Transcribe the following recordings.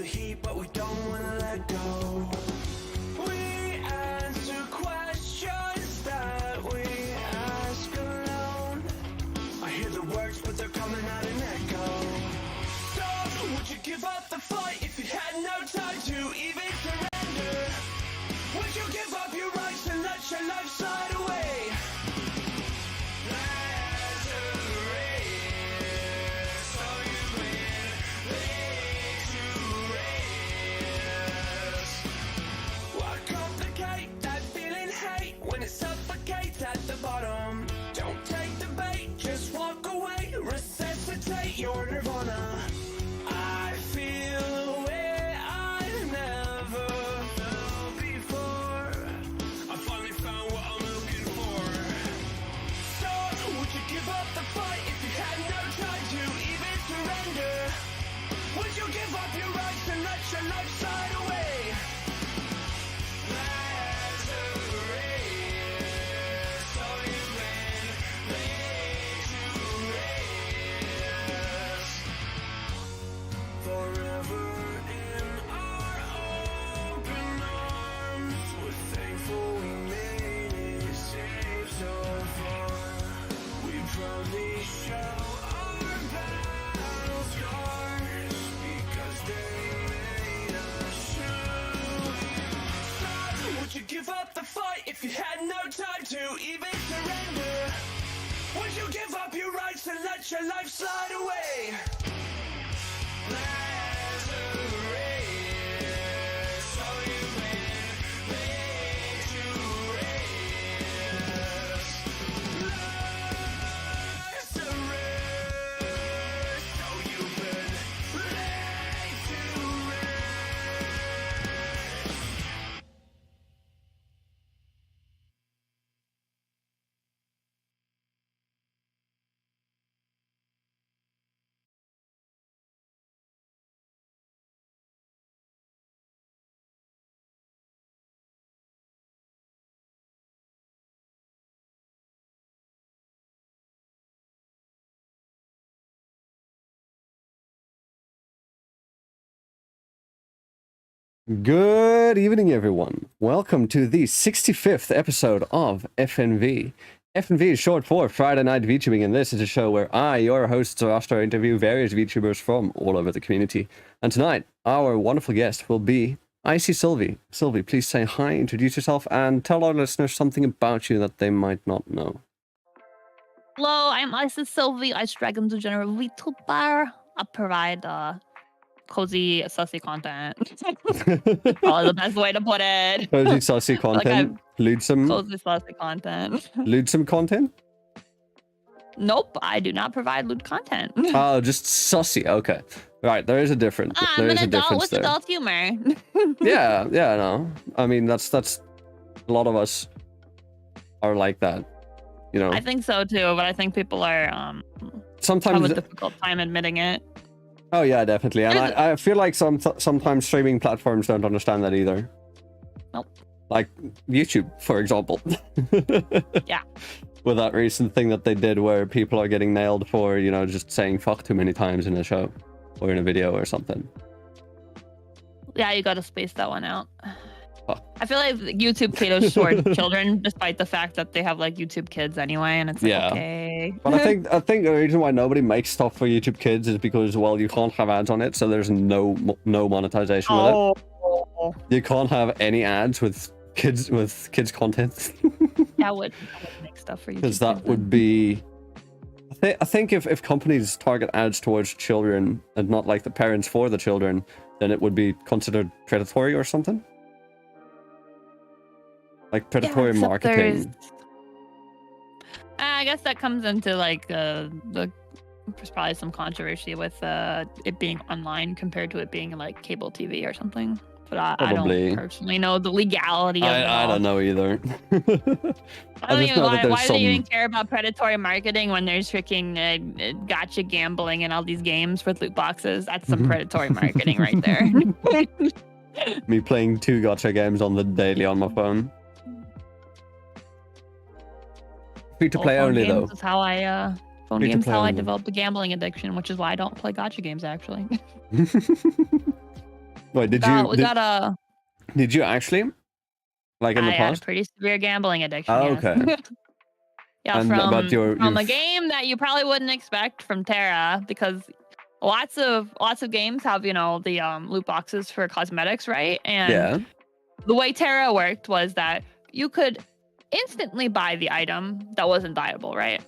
the heat, but we don't wanna let go. We answer questions that we ask alone. I hear the words, but they're coming out in echo. So, would you give up the fight if you had no time to even surrender? Would you give up your rights and let your life slide away? When it suffocates at the bottom, don't take the bait, just walk away, resuscitate your nirvana. I feel a way I never felt before. I finally found what I'm looking for. So, would you give up the fight if you had no time to even surrender? Would you give up your rights and let your life slide away? Give up the fight if you had no time to even surrender. Would you give up your rights and let your life slide away? Good evening, everyone. Welcome to the 65th episode of FNV. FNV is short for Friday Night VTubing, and this is a show where I, your host Zarastro, interview various VTubers from all over the community. And tonight, our wonderful guest will be Icy Sylvie. Sylvie, please say hi, introduce yourself, and tell our listeners something about you that they might not know. Hello, I'm Icy Sylvie, Ice Dragon's general VTuber. I provide cozy, sussy content. Probably the best way to put it. Cozy, sussy content? Lewdsome? Cozy, sussy content. Lewdsome content? Nope, I do not provide lewd content. Oh, just sussy. Okay. Right, there is a difference. I'm an adult with adult humor. yeah, no. I mean, that's a lot of us are like that, you know. I think so too, but I think people are sometimes have a difficult time admitting it. Oh yeah, definitely. And I feel like sometimes streaming platforms don't understand that either. Nope. Like YouTube, for example. Yeah. With that recent thing that they did where people are getting nailed for, you know, just saying fuck too many times in a show or in a video or something. Yeah, you gotta space that one out. I feel like YouTube caters toward children, despite the fact that they have like YouTube Kids anyway, and it's like, okay. But I think the reason why nobody makes stuff for YouTube Kids is because, well, you can't have ads on it, so there's no monetization with it. You can't have any ads with kids content. That would make stuff for YouTube. Because that would be. I think if companies target ads towards children and not like the parents for the children, then it would be considered predatory or something. Like predatory marketing. I guess that comes into like there's probably some controversy with it being online compared to it being like cable TV or something. But I don't personally know the legality of it. I don't know either. Why do you even care about predatory marketing when there's freaking gotcha gambling and all these games with loot boxes? That's some predatory marketing right there. Me playing 2 gotcha games on the daily on my phone. Free to play only though. Is how I phone games how I developed a gambling addiction, which is why I don't play gotcha games actually. Wait, did you actually? Like in the I had a past? pretty severe gambling addiction. Oh, yes. okay. Yeah, And from about a game that you probably wouldn't expect from Terra, because lots of games have, the loot boxes for cosmetics, right? And Yeah. the way Terra worked was that you could instantly buy the item that wasn't dyeable, right?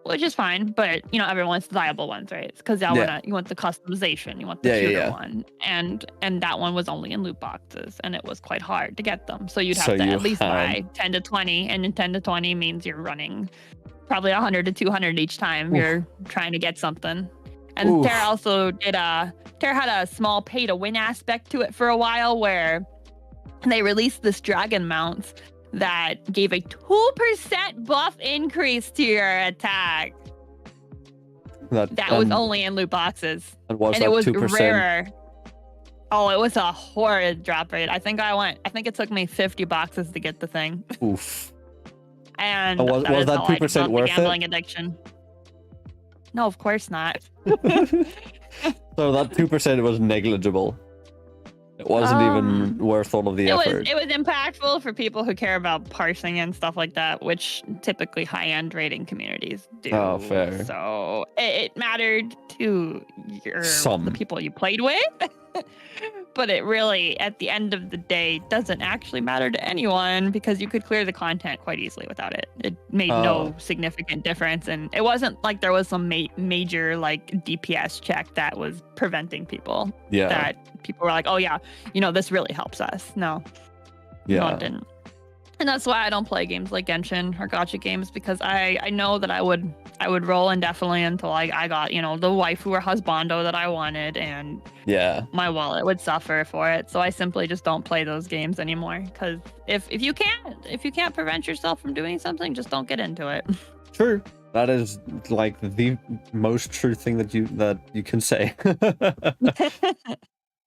Which is fine, but everyone wants the dyeable ones, right? Because you want the customization, you want the cuter one, and that one was only in loot boxes, and it was quite hard to get them. So you'd have to at least buy 10 to 20, and 10 to 20 means you're running probably 100 to 200 each time you're trying to get something. And Terra also Terra had a small pay to win aspect to it for a while, where they released this dragon mount that gave a 2% buff increase to your attack. That was only in loot boxes. And it was 2%? Rarer. Oh, it was a horrid drop rate. I think it took me 50 boxes to get the thing. Oof. And was that 2% worth gambling it? Addiction. No, of course not. So that 2% was negligible. It wasn't even worth all of the effort. It was impactful for people who care about parsing and stuff like that, which typically high-end rating communities do. Oh, fair. So it mattered to the people you played with. But it really, at the end of the day, doesn't actually matter to anyone, because you could clear the content quite easily without it. It made no significant difference, and it wasn't like there was some major like DPS check that was preventing people. Yeah. That people were like, oh yeah, this really helps us. No. Yeah. No, it didn't. And that's why I don't play games like Genshin or gacha games, because I know that I would roll indefinitely until I got, the waifu or husbando that I wanted, and my wallet would suffer for it. So I simply just don't play those games anymore, because if you can't prevent yourself from doing something, just don't get into it. True. That is like the most true thing that you can say.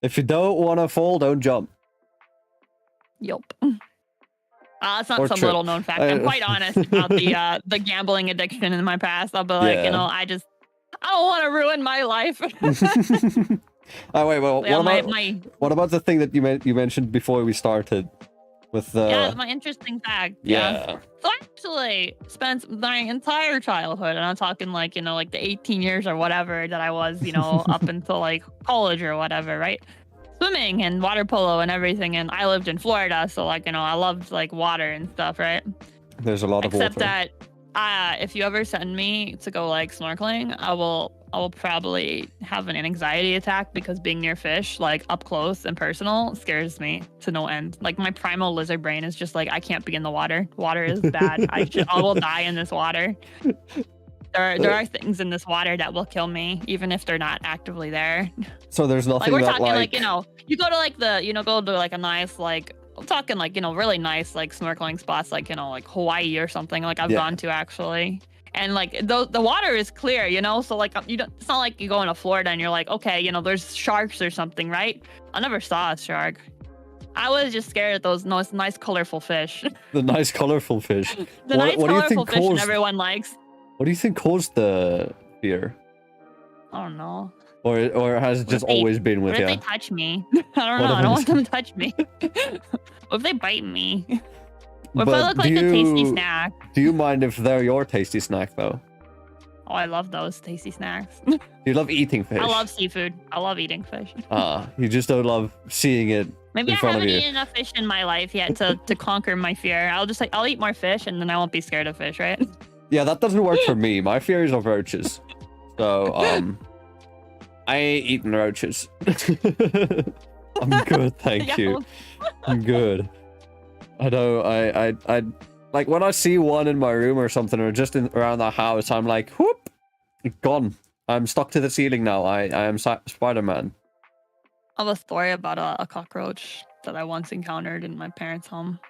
If you don't want to fall, don't jump. Yup. It's not some little known fact. I'm quite honest about the gambling addiction in my past. I'll be like, I don't want to ruin my life. Oh wait, well, what about the thing that you mentioned before we started with my interesting fact. Yeah. So I actually spent my entire childhood, and I'm talking like the 18 years or whatever that I was, up until like college or whatever, right? Swimming and water polo and everything, and I lived in Florida, so I loved like water and stuff, right? There's a lot of Except water. that if you ever send me to go like snorkeling, I will probably have an anxiety attack, because being near fish, like up close and personal, scares me to no end. Like my primal lizard brain is just like, I can't be in the water. Water is bad. I will die in this water. There are things in this water that will kill me, even if they're not actively there. So there's nothing like we're that talking like you go to like a nice like, I'm talking like really nice like snorkeling spots, like like Hawaii or something, like I've gone to actually, and like the water is clear, so like it's not like you go into Florida and you're like, okay, there's sharks or something, right? I never saw a shark. I was just scared of those nice colorful fish. The nice colorful fish. The nice colorful fish that everyone likes. What do you think caused the fear? I don't know. Or has it just always been with you? What if they touch me? I don't know. I don't want them to touch me. What if they bite me? What if I look like a tasty snack? Do you mind if they're your tasty snack, though? Oh, I love those tasty snacks. You love eating fish. I love seafood. I love eating fish. You just don't love seeing it Maybe in front of you. I haven't eaten enough fish in my life yet to conquer my fear. I'll eat more fish, and then I won't be scared of fish, right? Yeah, that doesn't work for me. My fear is of roaches. So, I ain't eating roaches. I'm good, thank you. I'm good. I know, I like when I see one in my room or something, or just around the house, I'm like, whoop, gone. I'm stuck to the ceiling now. I am Spider-Man. I have a story about a cockroach that I once encountered in my parents' home.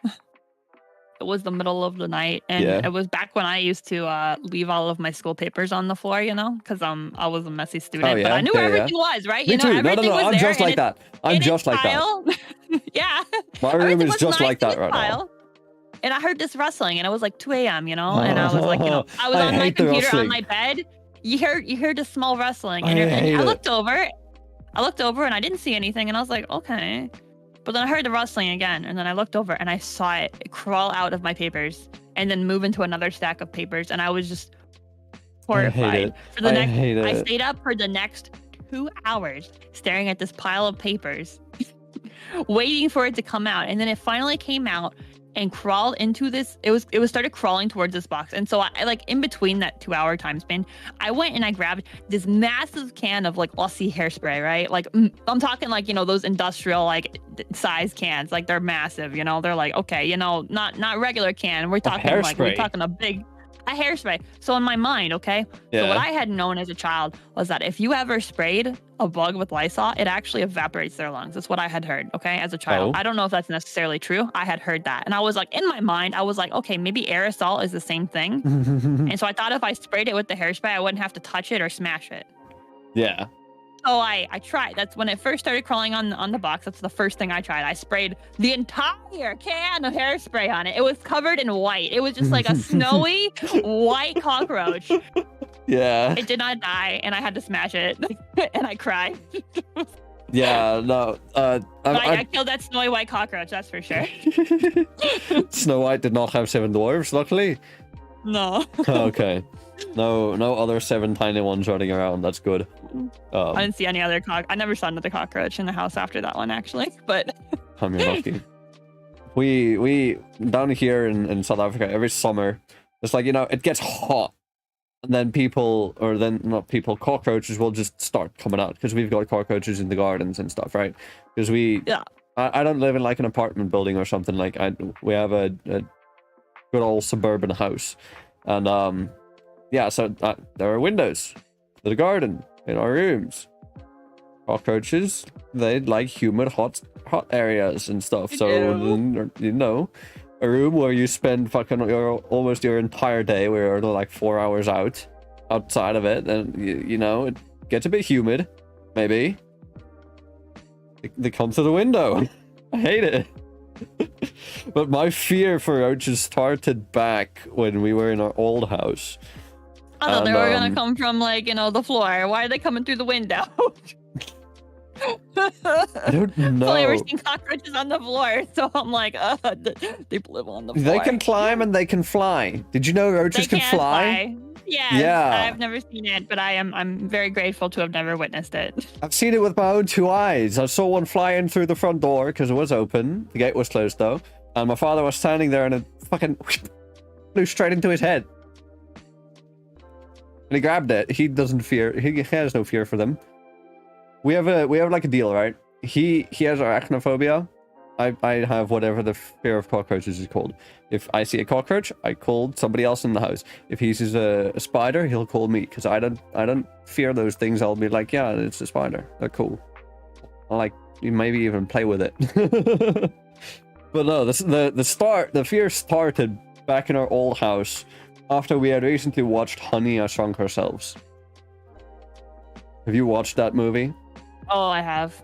It was the middle of the night, and it was back when I used to leave all of my school papers on the floor, because I was a messy student, but I knew where everything was, right? Me too. Everything was I'm there just like that. I'm just like that. Yeah. My room is just like that right now. And I heard this rustling, and it was like 2 a.m., and I was like, I was on my computer on my bed. You hear this small rustling, and I looked over. I looked over and I didn't see anything, and I was like, okay. But then I heard the rustling again, and then I looked over and I saw it crawl out of my papers and then move into another stack of papers, and I was just horrified. I stayed up for the next 2 hours staring at this pile of papers, waiting for it to come out, and then it finally came out and crawled into this. It was started crawling towards this box, and so I like in between that 2-hour time span, I went and I grabbed this massive can of like Aussie hairspray, right? Like I'm talking like, you know, those industrial like size cans, like they're massive, you know, they're like, okay, you know, not regular can. We're talking a hairspray. So in my mind, okay, so what I had known as a child was that if you ever sprayed a bug with Lysol, it actually evaporates their lungs. That's what I had heard, okay, as a child. I don't know if that's necessarily true. I had heard that. And I was like, in my mind, I was like, okay, maybe aerosol is the same thing. And so I thought if I sprayed it with the hairspray, I wouldn't have to touch it or smash it. Yeah. So I tried. That's when it first started crawling on the box. That's the first thing I tried. I sprayed the entire can of hairspray on it. It was covered in white. It was just like a snowy white cockroach. Yeah. It did not die, and I had to smash it, and I cried. Yeah, no. I killed that snowy white cockroach, that's for sure. Snow White did not have 7 dwarves, luckily. No. Okay. No other 7 tiny ones running around. That's good. I didn't see any other I never saw another cockroach in the house after that one, actually. But I'm lucky. We down here in South Africa every summer, it's like, you know, it gets hot, and then cockroaches will just start coming out because we've got cockroaches in the gardens and stuff, right? Because I don't live in like an apartment building or something. Like we have a good old suburban house, and so there are windows to the garden in our rooms. Cockroaches, they like humid, hot areas and stuff. So, you know, a room where you spend fucking almost your entire day, where you're like 4 hours outside of it, and you know, it gets a bit humid, maybe. They come to the window. I hate it. But my fear for roaches started back when we were in our old house. I thought they were gonna come from, like, you know, the floor. Why are they coming through the window? I don't know. I've never seen cockroaches on the floor, so I'm like, they live on the floor. They can climb and they can fly. Did you know roaches can fly? Yeah. I've never seen it, but I'm very grateful to have never witnessed it. I've seen it with my own 2 eyes. I saw one fly in through the front door because it was open. The gate was closed though, and my father was standing there, and it fucking flew straight into his head. And he grabbed it. He doesn't fear. He has no fear for them. We have like a deal, right? He has arachnophobia. I have whatever the fear of cockroaches is called. If I see a cockroach, I call somebody else in the house. If he sees a spider, he'll call me, because I don't fear those things. I'll be like, yeah, it's a spider. They're cool. I like, you maybe even play with it. But no, the fear started back in our old house after we had recently watched Honey, I Shrunk Ourselves. Have you watched that movie? Oh, I have.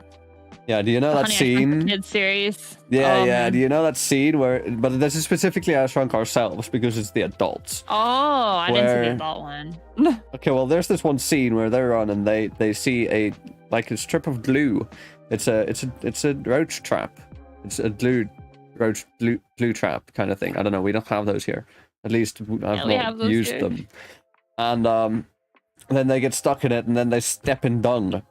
Yeah, do you know that scene? Kids series. Yeah. Do you know that scene where? But this is specifically I Shrunk Ourselves because it's the adults. Oh, I didn't see the adult one. Okay, well, there's this one scene where they're on and they see a strip of glue. It's a roach trap. It's a roach glue trap kind of thing. I don't know. We don't have those here. At least I've not used them. And then they get stuck in it, and then they step in dung.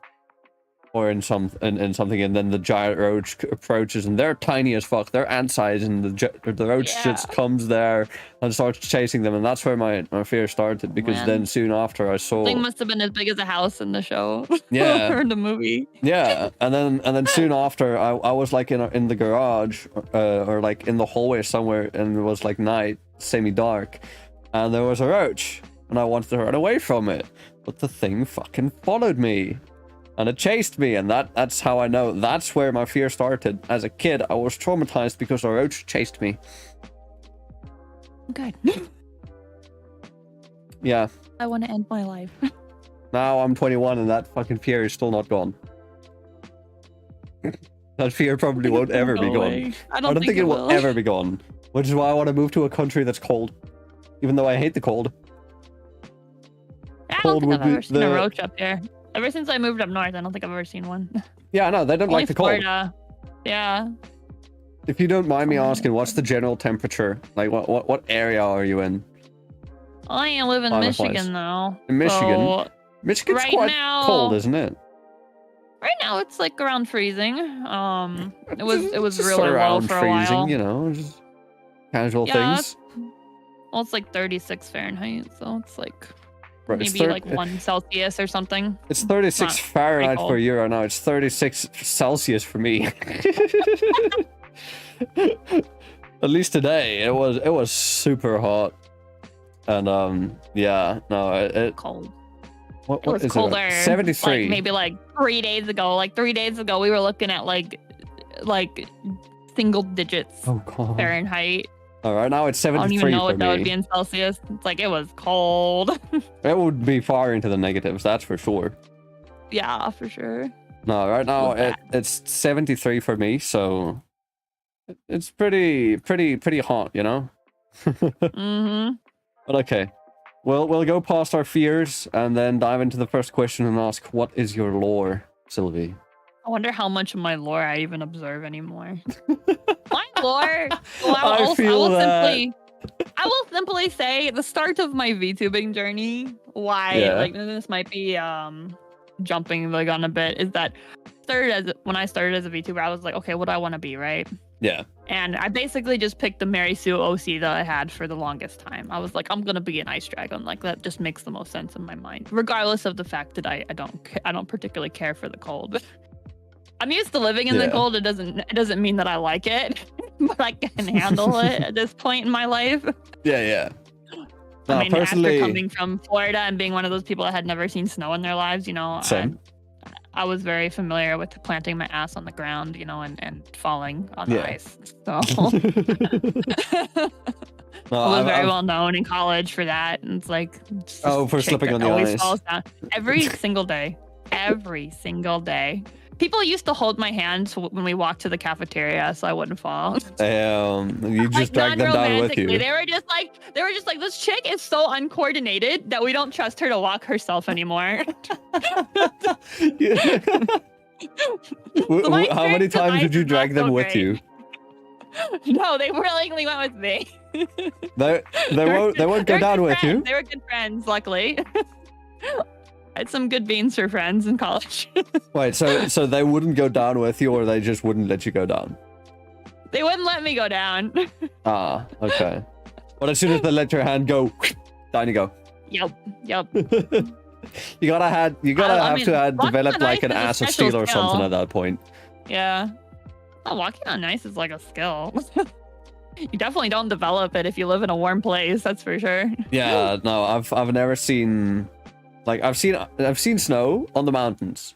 Or in something, and then the giant roach approaches, and they're tiny as fuck. They're ant size, and the roach just comes there and starts chasing them, and that's where my fear started. Because then soon after, I saw. Thing must have been as big as a house in the show. Yeah. Or in the movie. Yeah, and then soon after, I was like in the garage, or like in the hallway somewhere, and it was like night, semi-dark, and there was a roach, and I wanted to run away from it, but the thing fucking followed me. And it chased me, and that's how I know. That's where my fear started. As a kid, I was traumatized because a roach chased me. Good. Yeah. I want to end my life. Now I'm 21, and that fucking fear is still not gone. That fear probably won't ever be gone. I don't think it will ever be gone. Which is why I want to move to a country that's cold. Even though I hate the cold. I don't think I've ever seen a roach up here. Ever since I moved up north, I don't think I've ever seen one. Yeah, no, they don't Only like the cold. Florida. Yeah. If you don't mind me asking, what's the general temperature? Like, what area are you in? I live in Climate-wise. Michigan though. In Michigan? So Michigan's right quite now- cold, isn't it? right now it's like around freezing. It was Just really low around for a freezing, while. you know, just casual Yeah, things. Well, it's like 36 Fahrenheit, so it's like Right, it's maybe like 1 Celsius or something. It's 36 not Fahrenheit cold. for you right now. It's 36 Celsius for me. At least today, it was super hot, and yeah, no, it Cold. what It was is colder. it? 73. Like maybe like 3 days ago. Like 3 days ago, we were looking at like single digits Oh god. Fahrenheit. All right, now it's I don't 73 even know for what that would be me. in Celsius. It's like it was cold. It would be far into the negatives, that's for sure. Yeah, for sure. No, right now Was that? it's 73 for me, so it's pretty hot, you know. Mm-hmm. But okay, we'll go past our fears and then dive into the first question and ask, what is your lore, Sylvie? I wonder how much of my lore I even observe anymore. My lore. Well, I feel that. I will simply say the start of my VTubing journey. Why? Yeah. Like this might be jumping the gun a bit. Is that when I started as a VTuber, I was like, okay, what do I want to be, right? Yeah. And I basically just picked the Mary Sue OC that I had for the longest time. I was like, I'm gonna be an ice dragon. Like that just makes the most sense in my mind, regardless of the fact that I don't particularly care for the cold. I'm used to living in the Yeah. cold. It doesn't mean that I like it, but I can handle it at this point in my life. Yeah. No, I mean, personally, after coming from Florida and being one of those people that had never seen snow in their lives, you know, Same. I was very familiar with planting my ass on the ground, you know, and falling on the Yeah. ice. So No, I was I've- very I've- well known in college for that. And it's like, just Oh, this for chick slipping that on the always ice. falls down every single day. Every single day. People used to hold my hand when we walked to the cafeteria so I wouldn't fall. you just Like drag them down with non-romantically. you. They were just like, this chick is so uncoordinated that we don't trust her to walk herself anymore. My How many experience with times ice did you is not drag them so with great. you? No, they willingly went with me. They won't go They're down good with you. friends. They were good friends, luckily. I had some good beans for friends in college. Wait, so they wouldn't go down with you, or they just wouldn't let you go down? They wouldn't let me go down. Ah, okay. But as soon as they let your hand go, down you go. Yep. You gotta have I mean, to walking develop on like ice an is a ass of special steel or something skill. at that point. Yeah. Oh, walking on ice is like a skill. You definitely don't develop it if you live in a warm place, that's for sure. Yeah, no, I've never seen, like I've seen snow on the mountains,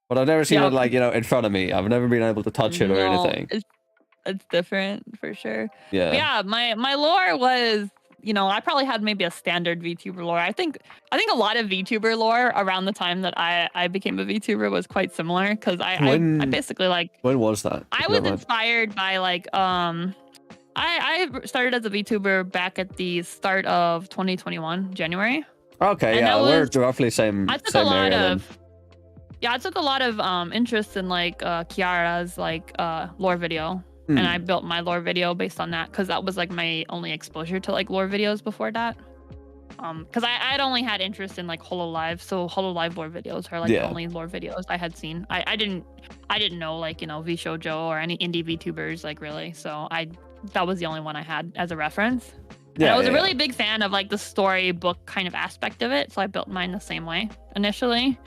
but I've never seen Yeah. it like, you know, in front of me. I've never been able to touch it or No, anything. It's different for sure. Yeah. But yeah, my lore was, you know, I probably had maybe a standard VTuber lore. I think a lot of VTuber lore around the time that I became a VTuber was quite similar because I basically like When was that? I If you was don't mind. inspired by like I started as a VTuber back at the start of 2021 January. Okay, and yeah, that we're was- roughly same I took a same lot area then. of I took a lot of interest in like Kiara's like lore video. And I built my lore video based on that because that was like my only exposure to like lore videos before that. Because I'd only had interest in like HoloLive, so HoloLive lore videos are like the only lore videos I had seen. I didn't know like, you know, VShojo or any indie VTubers like really. So that was the only one I had as a reference. And I was a really big fan of like the storybook kind of aspect of it, so I built mine the same way initially.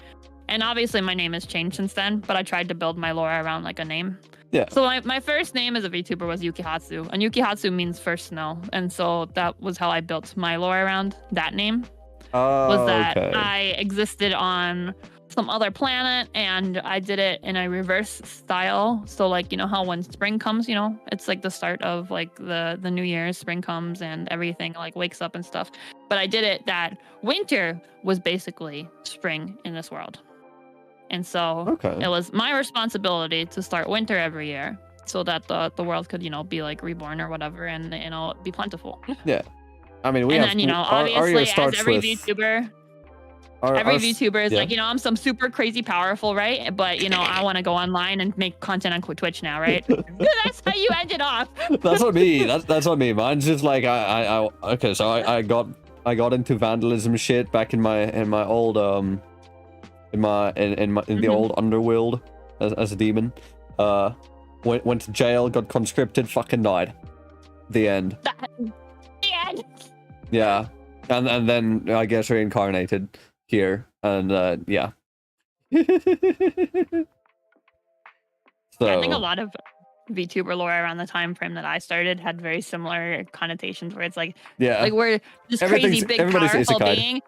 And obviously my name has changed since then, but I tried to build my lore around like a name. Yeah. So my first name as a VTuber was Yukihatsu, and Yukihatsu means first snow, and so that was how I built my lore around that name. Oh, Was that okay. I existed on some other planet, and I did it in a reverse style. So like, you know how when spring comes, you know, it's like the start of like the new year, spring comes and everything like wakes up and stuff. But I did it that winter was basically spring in this world. And so Okay. it was my responsibility to start winter every year so that the world could, you know, be like reborn or whatever and, you know, be plentiful. I mean, we And have then, you know, Aria obviously as starts every with VTuber, Every VTuber is yeah. like, I'm some super crazy powerful, right? But I want to go online and make content on Twitch now, right? That's how you end it off. That's what me. That's what me. Mine's just like okay. So I got into vandalism shit back in my old in the old underworld as a demon. Went to jail, got conscripted, fucking died. The end. The end. Yeah, and then I guess reincarnated here, and yeah. So Yeah, I think a lot of VTuber lore around the time frame that I started had very similar connotations, where it's like, like we're this crazy big powerful being,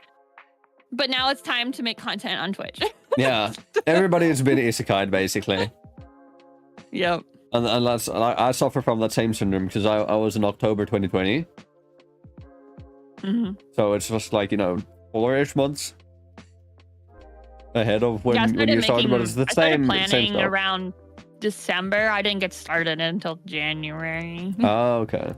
but now it's time to make content on Twitch. Yeah, everybody's been isekai'd basically. Yep. And that's I suffer from that same syndrome because I was in October 2020. So it's just like 4-ish months ahead of when you started, but it's the same planning stuff. Around December. I didn't get started until January. Oh, okay.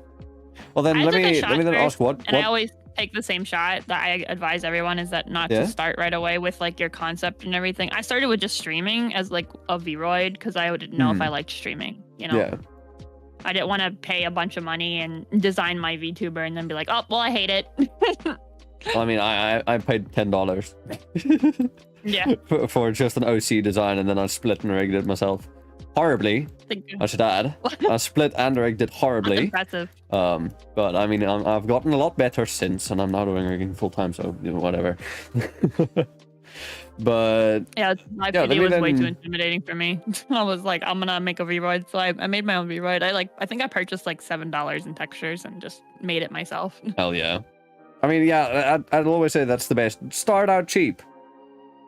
Well then let me then ask what. I always take the same shot that I advise everyone is that not to start right away with like your concept and everything. I started with just streaming as like a V-roid because I didn't know if I liked streaming. Yeah. I didn't want to pay a bunch of money and design my VTuber and then be like, oh, well, I hate it. Well, I mean, I paid $10. Yeah. For just an OC design, and then I split and rigged it myself. Horribly, I should add. I split and rigged it horribly. That's impressive. But I mean, I've gotten a lot better since, and I'm now doing rigging full time, so whatever. But yeah, my video was way too intimidating for me. I was like, I'm gonna make a V-roid, so I made my own V-roid. I think I purchased like $7 in textures and just made it myself. Hell yeah. I mean, yeah, I'd always say that's the best. Start out cheap.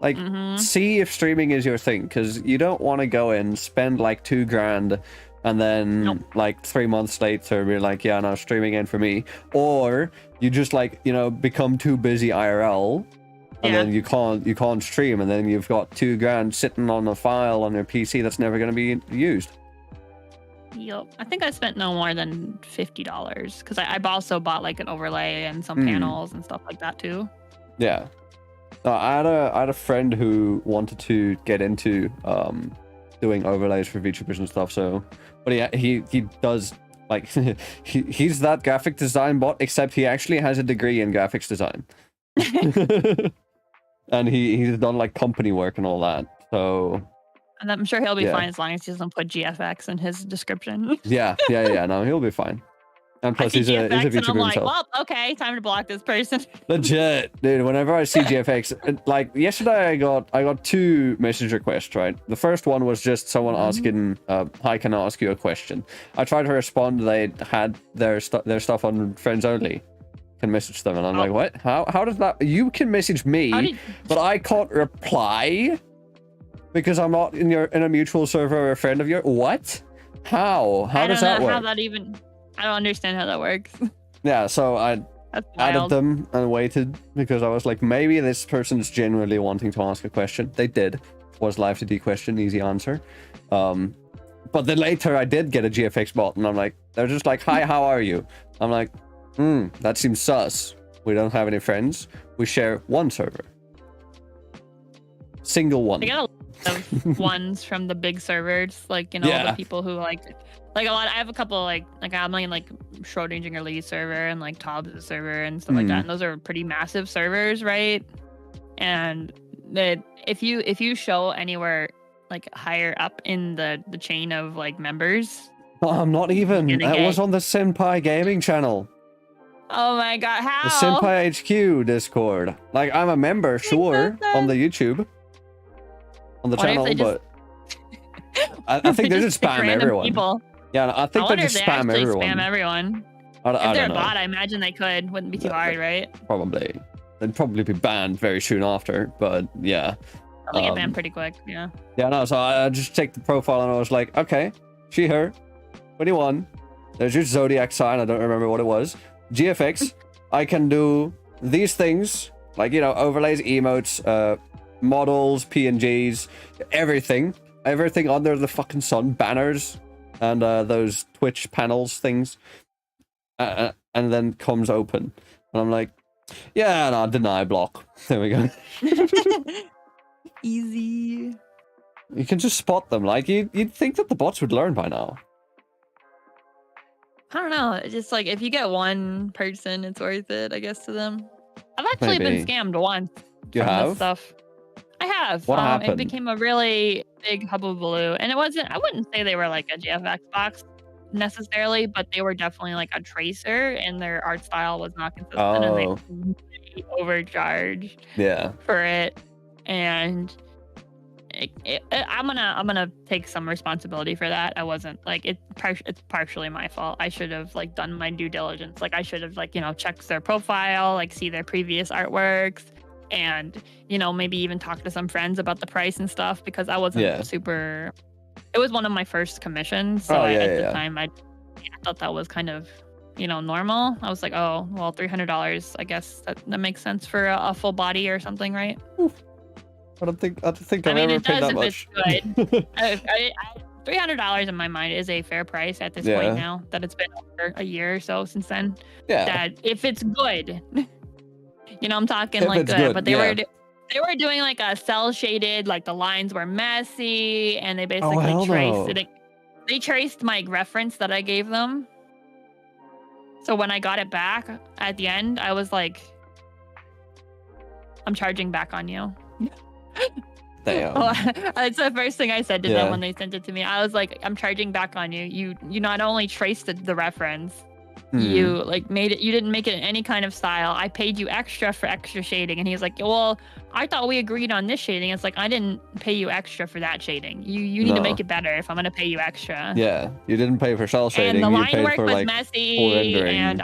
Like, see if streaming is your thing, because you don't want to go in, spend like $2,000, and then like 3 months later be like, yeah, no, streaming ain't for me. Or you just like, become too busy IRL, and then you can't stream, and then you've got $2,000 sitting on a file on your PC that's never going to be used. Yep. I think I spent no more than $50 because I also bought like an overlay and some panels and stuff like that too. Yeah. I had a friend who wanted to get into doing overlays for VTubers and stuff. So, but yeah, he does like he's that graphic design bot, except he actually has a degree in graphics design. And he's done like company work and all that. So, and I'm sure he'll be fine as long as he doesn't put GFX in his description. Yeah. No, he'll be fine. And plus, he's a VTuber and I'm like, himself. well, okay, time to block this person. Legit, dude. Whenever I see GFX, like yesterday, I got 2 message requests. Right, the first one was just someone asking, "Hi, can I ask you a question?" I tried to respond. They had their stuff on friends only. Can message them, and I'm like, what? How does that? You can message me, but I can't reply because I'm not in a mutual server or a friend of yours. What? How does that work? How that even? I don't understand how that works. Yeah, so I added them and waited because I was like, maybe this person's genuinely wanting to ask a question. They did. Was live to D question, easy answer. But then later I did get a GFX bot, and I'm like, they're just like, hi, how are you? I'm like, that seems sus. We don't have any friends. We share one server. Single one. I got a lot of ones from the big servers, like all the people who like a lot. I have a couple like I'm in like Schrodinger Lee server and like Tobbs server and stuff like that. And those are pretty massive servers, right? And if you show anywhere like higher up in the chain of like members, I'm not even. That was on the Senpai Gaming channel. Oh my god, how? The Senpai HQ Discord. Like, I'm a member, sure, on the YouTube. On the channel, but I think they just spam everyone. People. Yeah, I think they just spam everyone. Spam everyone. If they're a bot, I imagine they could. Wouldn't be too hard, right? Probably. They'd probably be banned very soon after, but yeah. They'll get banned pretty quick, yeah. Yeah, no, so I just checked the profile and I was like, okay, she, her, 21. There's your zodiac sign, I don't remember what it was. GFX, I can do these things, like, overlays, emotes, models, PNGs, everything under the fucking sun, banners, and those Twitch panels things, and then comes open, and I'm like, Yeah, no, deny block. There we go. Easy. You can just spot them. Like, you'd think that the bots would learn by now. I don't know. It's just like if you get one person, it's worth it, I guess, to them. I've actually Maybe. been scammed once. You from have? this stuff. I have. What happened? It became a really big hubbubaloo, and it wasn't. I wouldn't say they were like a GFX box necessarily, but they were definitely like a tracer, and their art style was not consistent, and they really overcharged Yeah. for it. And I'm gonna take some responsibility for that. I wasn't like it's partially my fault. I should have like done my due diligence. Like I should have like checked their profile, like see their previous artworks, and maybe even talk to some friends about the price and stuff, because I wasn't super. It was one of my first commissions, so at the time I thought that was kind of normal. I was like, oh well, $300. I guess that makes sense for a full body or something, right? I don't think I've ever paid that much. $300 in my mind is a fair price at this point now that it's been over a year or so since then. Yeah. That if it's good, I'm talking if like it's good, but they were doing like a cell shaded, like the lines were messy, and they basically traced it. They traced my reference that I gave them. So when I got it back at the end, I was like, I'm charging back on you. Damn. That's the first thing I said to them when they sent it to me. I was like, I'm charging back on you. You not only traced the reference, you like made it. You didn't make it in any kind of style. I paid you extra for extra shading. And he's like, well, I thought we agreed on this shading. It's like, I didn't pay you extra for that shading. You need to make it better if I'm gonna pay you extra. Yeah, you didn't pay for cell shading. And the line you paid work for, was like, messy, and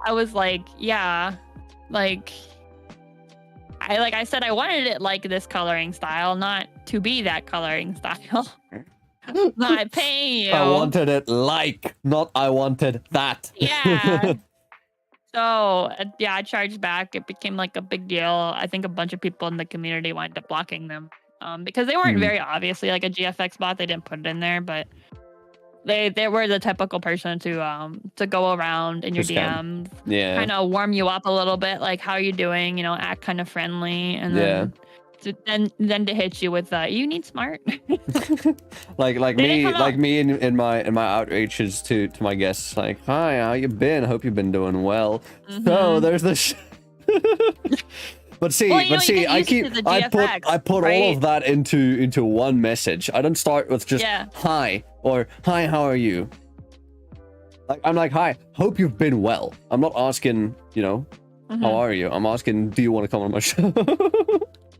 I was like, yeah, like. I said I wanted it like this coloring style, not to be that coloring style. Not paying you. I wanted it like, not I wanted that. Yeah. So, I charged back. It became like a big deal. I think a bunch of people in the community wound up blocking them because they weren't very obviously like a GFX bot. They didn't put it in there, but they were the typical person to go around in your DMs, kind of warm you up a little bit, like how you doing, act kind of friendly, and then to hit you with you need smart. like me in my outreaches to my guests, like, hi, how you been? Hope you've been doing well. So there's this. But see, I put all of that into one message. I don't start with just hi or hi, how are you? Like I'm like, hi, hope you've been well. I'm not asking, how are you? I'm asking, do you want to come on my show?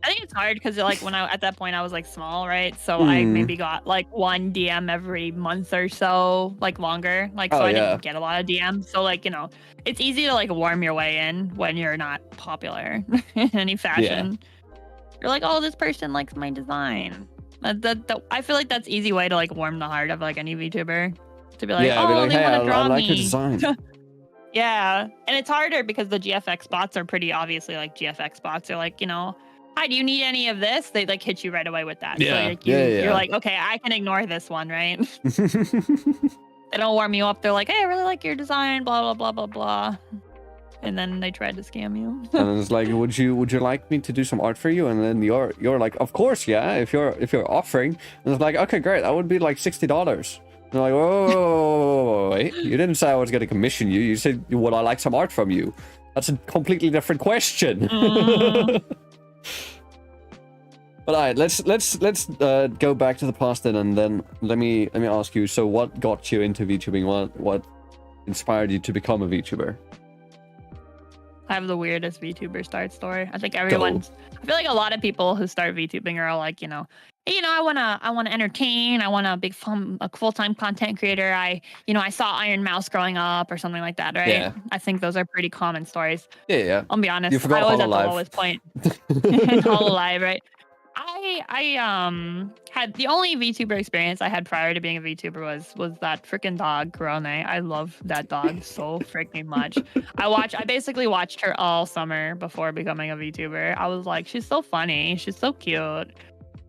I think it's hard because like when at that point I was like small, right? So I maybe got like one DM every month or so, like longer. Like so I didn't get a lot of DMs. So like, it's easy to like warm your way in when you're not popular in any fashion. You're like, oh, this person likes my design. I feel like that's easy way to like warm the heart of like any VTuber. To be like, they want to draw I like me. your design. Yeah. And it's harder because the GFX bots are pretty obviously like GFX bots. They're like, hi, do you need any of this? They like hit you right away with that. Yeah. So, like, you're like, okay, I can ignore this one, right? They don't warm you up. They're like, hey, I really like your design, blah, blah, blah, blah, blah. And then they tried to scam you. And it's like, would you like me to do some art for you? And then you're like, of course, yeah, if you're offering. And it's like, okay, great, that would be like $60. And they're like, whoa, wait, you didn't say I was going to commission you. You said, would I like some art from you? That's a completely different question. But all right, let's go back to the past then, and then let me ask you. So, what got you into VTubing? What inspired you to become a VTuber? I have the weirdest VTuber start story. I think everyone's. I feel like a lot of people who start VTubing are all like, hey, I wanna entertain. I want to be a full-time content creator. I saw Iron Mouse growing up or something like that, right? Yeah. I think those are pretty common stories. Yeah. I'll be honest. You forgot I was at the Hololive. lowest point in Hololive, right? I had the only VTuber experience I had prior to being a VTuber was that freaking dog, Corone. I love that dog so freaking much. I basically watched her all summer before becoming a VTuber. I was like, she's so funny. She's so cute.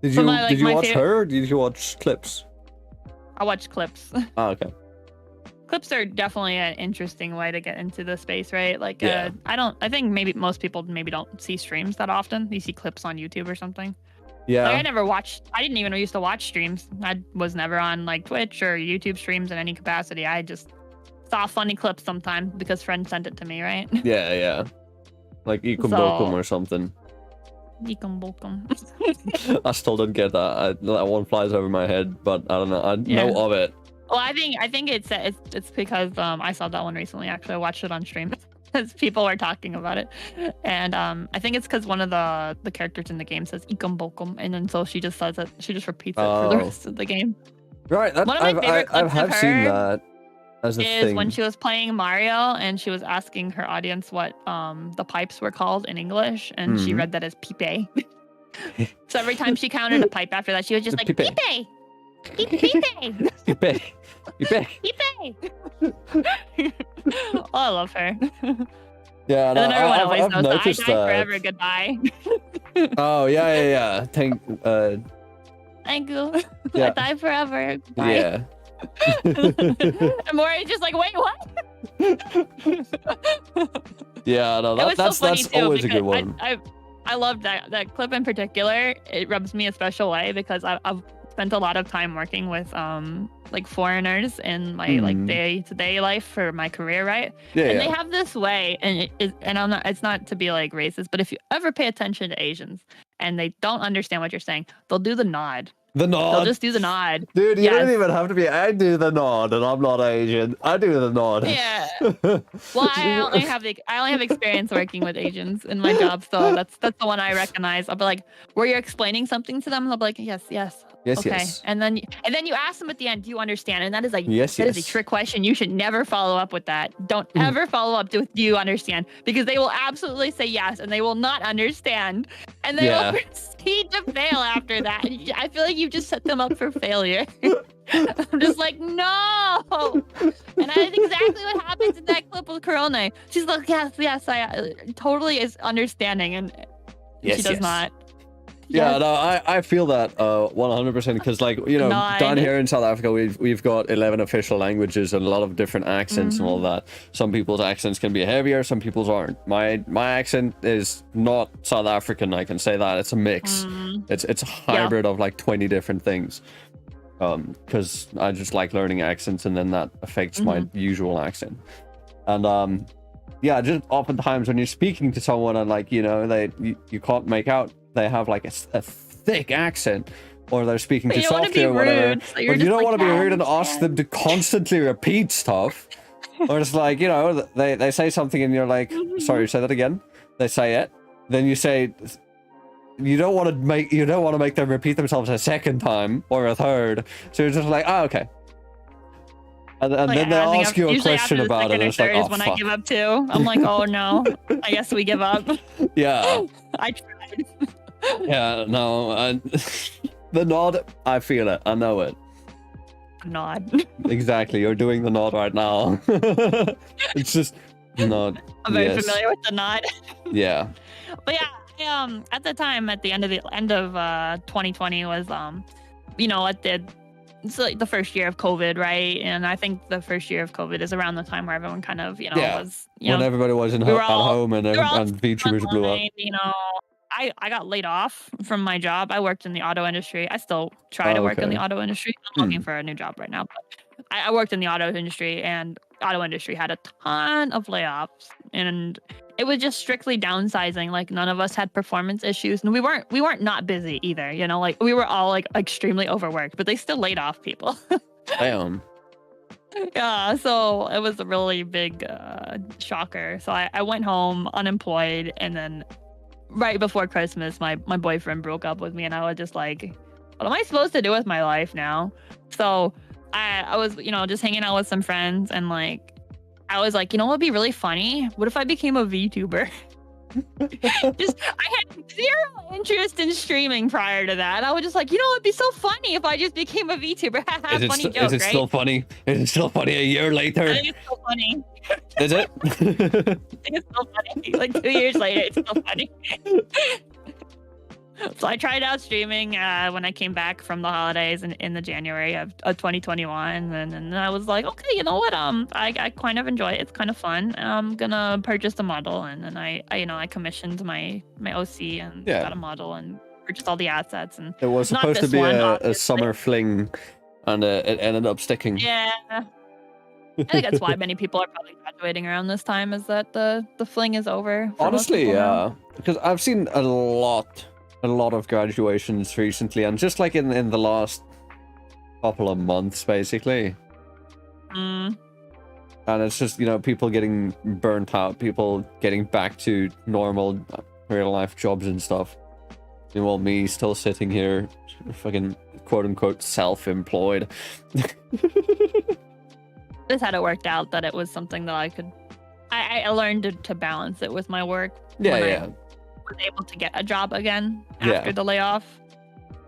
Did you watch her or did you watch clips? I watched clips. Oh, okay. clips are definitely an interesting way to get into the space, right? Like, Yeah. I think maybe most people maybe don't see streams that often. You see clips on YouTube or something. Yeah. Like, I didn't even used to watch streams. I was never on like Twitch or YouTube streams in any capacity. I just saw funny clips sometimes because friends sent it to me, right? Yeah, yeah. Like Ikum So- Bokum or something. I still don't get that. That one flies over my head, but I don't know. I know of it. Well, I think it's because I saw that one recently. Actually, I watched it on stream because people were talking about it, and I think it's because one of the characters in the game says "ikum bokum," and then so she just says it. She just repeats it for the rest of the game. Right. That, One of my favorite I clips of have seen her that as a Is thing. when she was playing Mario and she was asking her audience what the pipes were called in English, and she Mhm. read that as pipe. So every time she counted a pipe after that, she was just like Pipe. pipe. Pipe. Ipe. Ipe. Pipe. Oh, I love her. Yeah, And then everyone always I've knows that I noticed died that. forever. Goodbye. Oh yeah. Thank. Thank you. Yeah. I die forever. Bye. Yeah. And Maury's just like, wait, what? Yeah. No, It was that's so funny too, always a good because one. I loved that clip in particular. It rubs me a special way because I've spent a lot of time working with like foreigners in my like day-to-day life for my career, right? Yeah. And Yeah. they have this way, and I'm not. It's not to be like racist, but if you ever pay attention to Asians and they don't understand what you're saying, they'll do the nod. The They'll nod. just do the nod. Dude, you Yes. don't even have to be. I do the nod, and I'm not Asian. I do the nod. Yeah. Well, I only have experience working with Asians in my job, so that's the one I recognize. I'll be like, where you're explaining something to them, they'll be like, yes. Yes, Okay. yes. And then you ask them at the end, do you understand? And that is Yes, that is a yes. trick question. You should never follow up with that. Don't ever follow up with do you understand? Because they will absolutely say yes and they will not understand. And they Yeah. will proceed to fail after that. I feel like you just set them up for failure. I'm just like, no. And that's exactly what happens in that clip with Corona. She's like, yes, I totally is understing, and Yes, she does yes. not. Yeah, Yes. no, I feel that 100% because, like, you know, Nod. down here in South Africa, we've got 11 official languages and a lot of different accents and all that. Some people's accents can be heavier, some people's aren't. My accent is not South African. I can say that it's a mix. It's a hybrid of like 20 different things. Because I just like learning accents, and then that affects my usual accent. And yeah, just oftentimes when you're speaking to someone and like, you know, you can't make out. They have like a thick accent, or they're speaking But too you don't wanna softly be or whatever. rude, so you're But you just don't like, want to be "Yeah, I rude and ask them to constantly repeat stuff. Or it's like, you know, they say something and you're like, sorry, say that again. They say it, then you say, you don't want to make them repeat themselves a second time or a third. So you're just like, oh, okay. And Like, then they I think ask you a usually question after the about it. second And or it's like, third is oh, when I fuck. give up too. I'm like, oh no, I guess we give up. Yeah. I tried. Yeah, no. The nod, I feel it. I know it. Nod. Exactly. You're doing the nod right now. It's just nod. I'm very Yes. familiar with the nod. Yeah. But yeah, at the time, at the end of 2020 was you know, it's like the first year of COVID, right? And I think the first year of COVID is around the time where everyone kind of, you know, Yeah. was, you When know, everybody was we were at all- home and we were all VTubers blew up. online, you know. I got laid off from my job. I worked in the auto industry. I still try to work in okay. the auto industry. I'm looking for a new job right now, but I worked in the auto industry, and auto industry had a ton of layoffs, and it was just strictly downsizing. Like, none of us had performance issues, and we weren't not busy either. You know, like we were all like extremely overworked, but they still laid off people. Damn. Yeah, so it was a really big shocker. So I went home unemployed, and then right before Christmas, my boyfriend broke up with me, and I was just like, what am I supposed to do with my life now? So I was, you know, just hanging out with some friends, and like, I was like, you know what would be really funny? What if I became a VTuber? I had zero interest in streaming prior to that. I was just like, you know, it'd be so funny if I just became a VTuber. Funny joke, is it right? still funny? Is it still funny a year I later? think it's so funny. Is it? I think it's so funny. Like 2 years later, it's so funny. So I tried out streaming when I came back from the holidays in the January of 2021, and then I was like, okay, you know what? I kind of enjoy it. It's kind of fun. I'm gonna purchase the model, and then I commissioned my OC and Yeah. got a model and purchased all the assets. And It was not supposed to this be one, a obviously. summer fling, and it ended up sticking. Yeah. I think that's why many people are probably graduating around this time, is that the fling is over. For most Honestly, people now. yeah, because I've seen a lot of graduations recently, and just like in the last couple of months, basically. Mm. And it's just, people getting burnt out, people getting back to normal real life jobs and stuff. Meanwhile, me still sitting here, fucking quote unquote self-employed. Just had it worked out that it was something that I could. I learned to balance it with my work. Yeah, when yeah. I was able to get a job again after the layoff.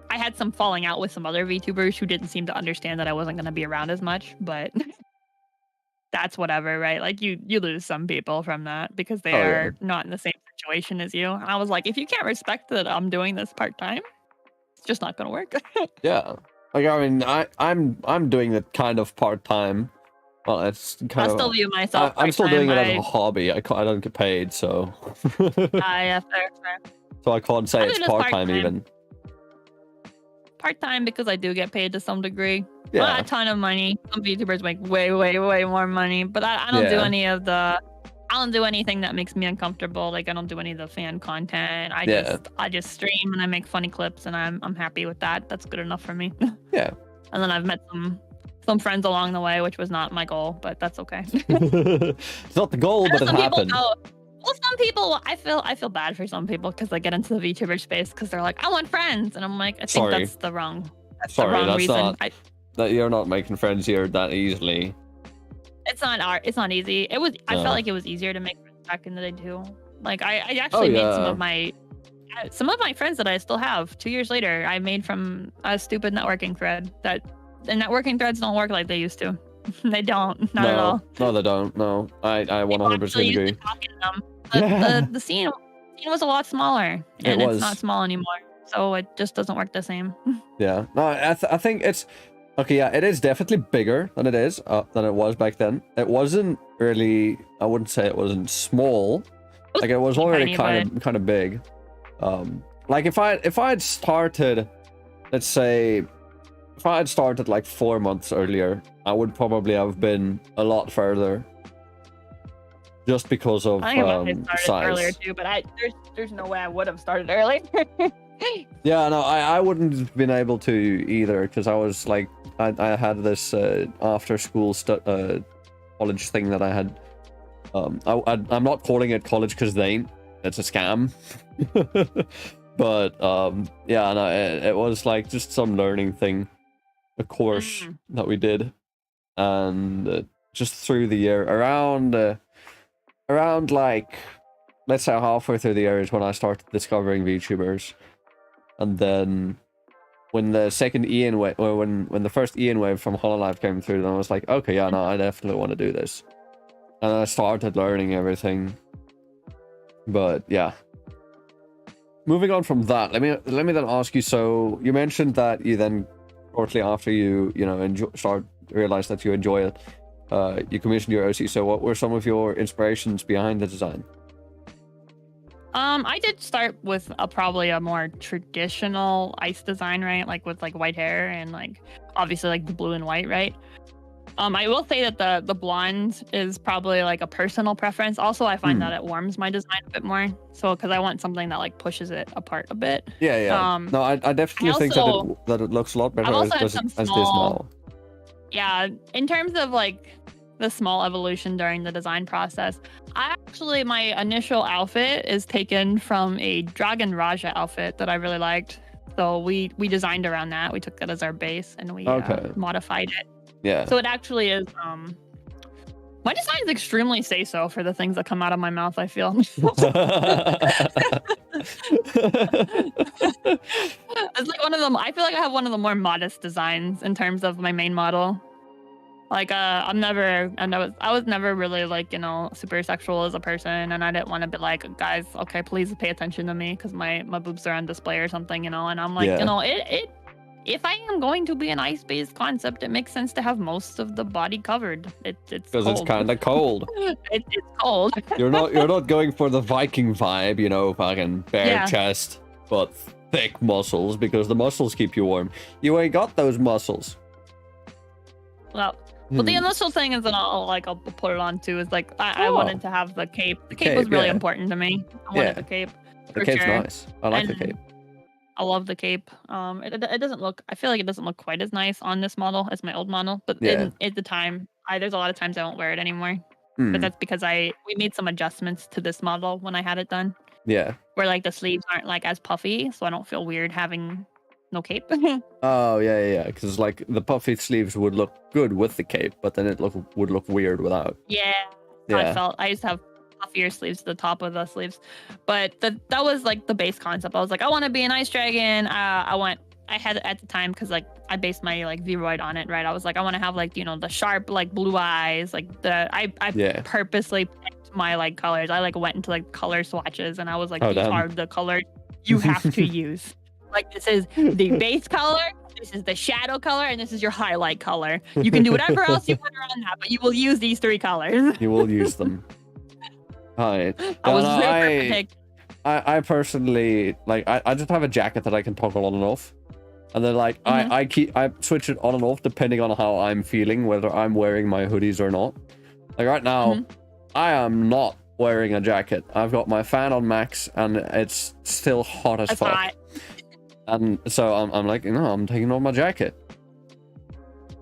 I had some falling out with some other VTubers who didn't seem to understand that I wasn't going to be around as much, but that's whatever, right? Like you lose some people from that because they are not in the same situation as you. And I was like, if you can't respect that I'm doing this part-time, it's just not going to work. Yeah. Like, I mean, I'm doing it kind of part-time. Well, it's kind I of. still view myself. I'm still doing it as a part-time. hobby. I don't get paid, so. Yeah, fair. So I can't say I it's do this part-time part-time. even. Part-time because I do get paid to some degree. Yeah. Not a ton of money. Some VTubers make way, way, way more money, but I don't do Yeah. any of the. I don't do anything that makes me uncomfortable. Like I don't do any of the fan content. I just stream and I make funny clips, and I'm happy with that. That's good enough for me. Yeah. And then I've met some friends along the way, which was not my goal, but that's okay. It's not the goal, but it happened. Well, some people, I feel bad for some people because they get into the VTuber space because they're like, I want friends, and I'm like, I think that's the wrong. That's the wrong reason. That you're not making friends here that easily. It's not easy. It was. I felt like it was easier to make friends back in the day too. Like I actually made some of my friends that I still have 2 years later. I made from a stupid networking thread that the networking threads don't work like they used to. They don't. Not at all. No, they don't. No, I 100% agree. The scene was a lot smaller, and it's not small anymore. So it just doesn't work the same. Yeah. No, I think it's okay. Yeah, it is definitely bigger than it was back then. It wasn't really. I wouldn't say it wasn't small. Like it was already kind of big. Like if I had started, let's say, if I had started like 4 months earlier, I would probably have been a lot further. Just because of I think I would have started size. earlier too, but there's no way I would have started earlier. Yeah, no, I wouldn't have been able to either because I was like, I had this after school college thing that I had. I'm not calling it college because they ain't. It's a scam. But yeah, no, it was like just some learning thing, a course that we did, and just through the year around like, let's say halfway through the year is when I started discovering VTubers. And then when the second Ian wave, or when the first Ian wave from Hololive came through, then I was like, okay, yeah, no, I definitely want to do this. And I started learning everything. But yeah. Moving on from that, let me then ask you, so you mentioned that you then, shortly after you realized that you enjoy it, you commissioned your OC. So what were some of your inspirations behind the design? I did start with probably a more traditional ice design, right? Like with like white hair and like obviously like the blue and white, right? I will say that the blonde is probably like a personal preference. Also, I find that it warms my design a bit more. So because I want something that like pushes it apart a bit. Yeah. No, I definitely think that it looks a lot better as it is now. Yeah, in terms of like the small evolution during the design process, my initial outfit is taken from a Dragon Raja outfit that I really liked. So we designed around that. We took that as our base and we modified it. Yeah. So it actually is. My design is extremely say-so for the things that come out of my mouth, I feel. It's like one of them. I feel like I have one of the more modest designs in terms of my main model. Like, I was never really like, super sexual as a person, and I didn't want to be like, guys, okay, please pay attention to me because my boobs are on display or something, and I'm like, Yeah. if I am going to be an ice-based concept, it makes sense to have most of the body covered. It's Because it's cold. kind of cold. It's cold. You're not going for the Viking vibe, fucking bare Yeah. chest, but thick muscles, because the muscles keep you warm. You ain't got those muscles. Well, but the initial thing is that I'll put it on too. Is like I Oh. wanted to have the cape. The cape was Cape, really yeah. important to me. I Yeah. wanted the cape. The For cape's sure. nice. I like the And cape. I love the cape. It doesn't look. I feel like it doesn't look quite as nice on this model as my old model. But Yeah. at the time, there's a lot of times I won't wear it anymore. Hmm. But that's because we made some adjustments to this model when I had it done, Yeah. where like the sleeves aren't like as puffy, so I don't feel weird having no cape. Oh, yeah. Because like the puffy sleeves would look good with the cape, but then it would look weird without. Yeah. Yeah. I used to have puffier sleeves to the top of the sleeves, but that was like the base concept. I was like, I want to be an ice dragon. I had at the time, because like I based my like Vroid on it, right? I was like, I want to have like the sharp like blue eyes, like I Yeah. purposely picked my like colors. I like went into like color swatches, and I was like, Oh, these damn. are the colors you have to use. Like, this is the base color, this is the shadow color, and this is your highlight color. You can do whatever else you want around that, but you will use these 3 colors. You will use them. Hi. I was No, very particular. I personally like I just have a jacket that I can toggle on and off, and then like I switch it on and off depending on how I'm feeling, whether I'm wearing my hoodies or not. Like right now, I am not wearing a jacket. I've got my fan on max, and it's still hot as That's fuck. hot. And so I'm like, I'm taking off my jacket,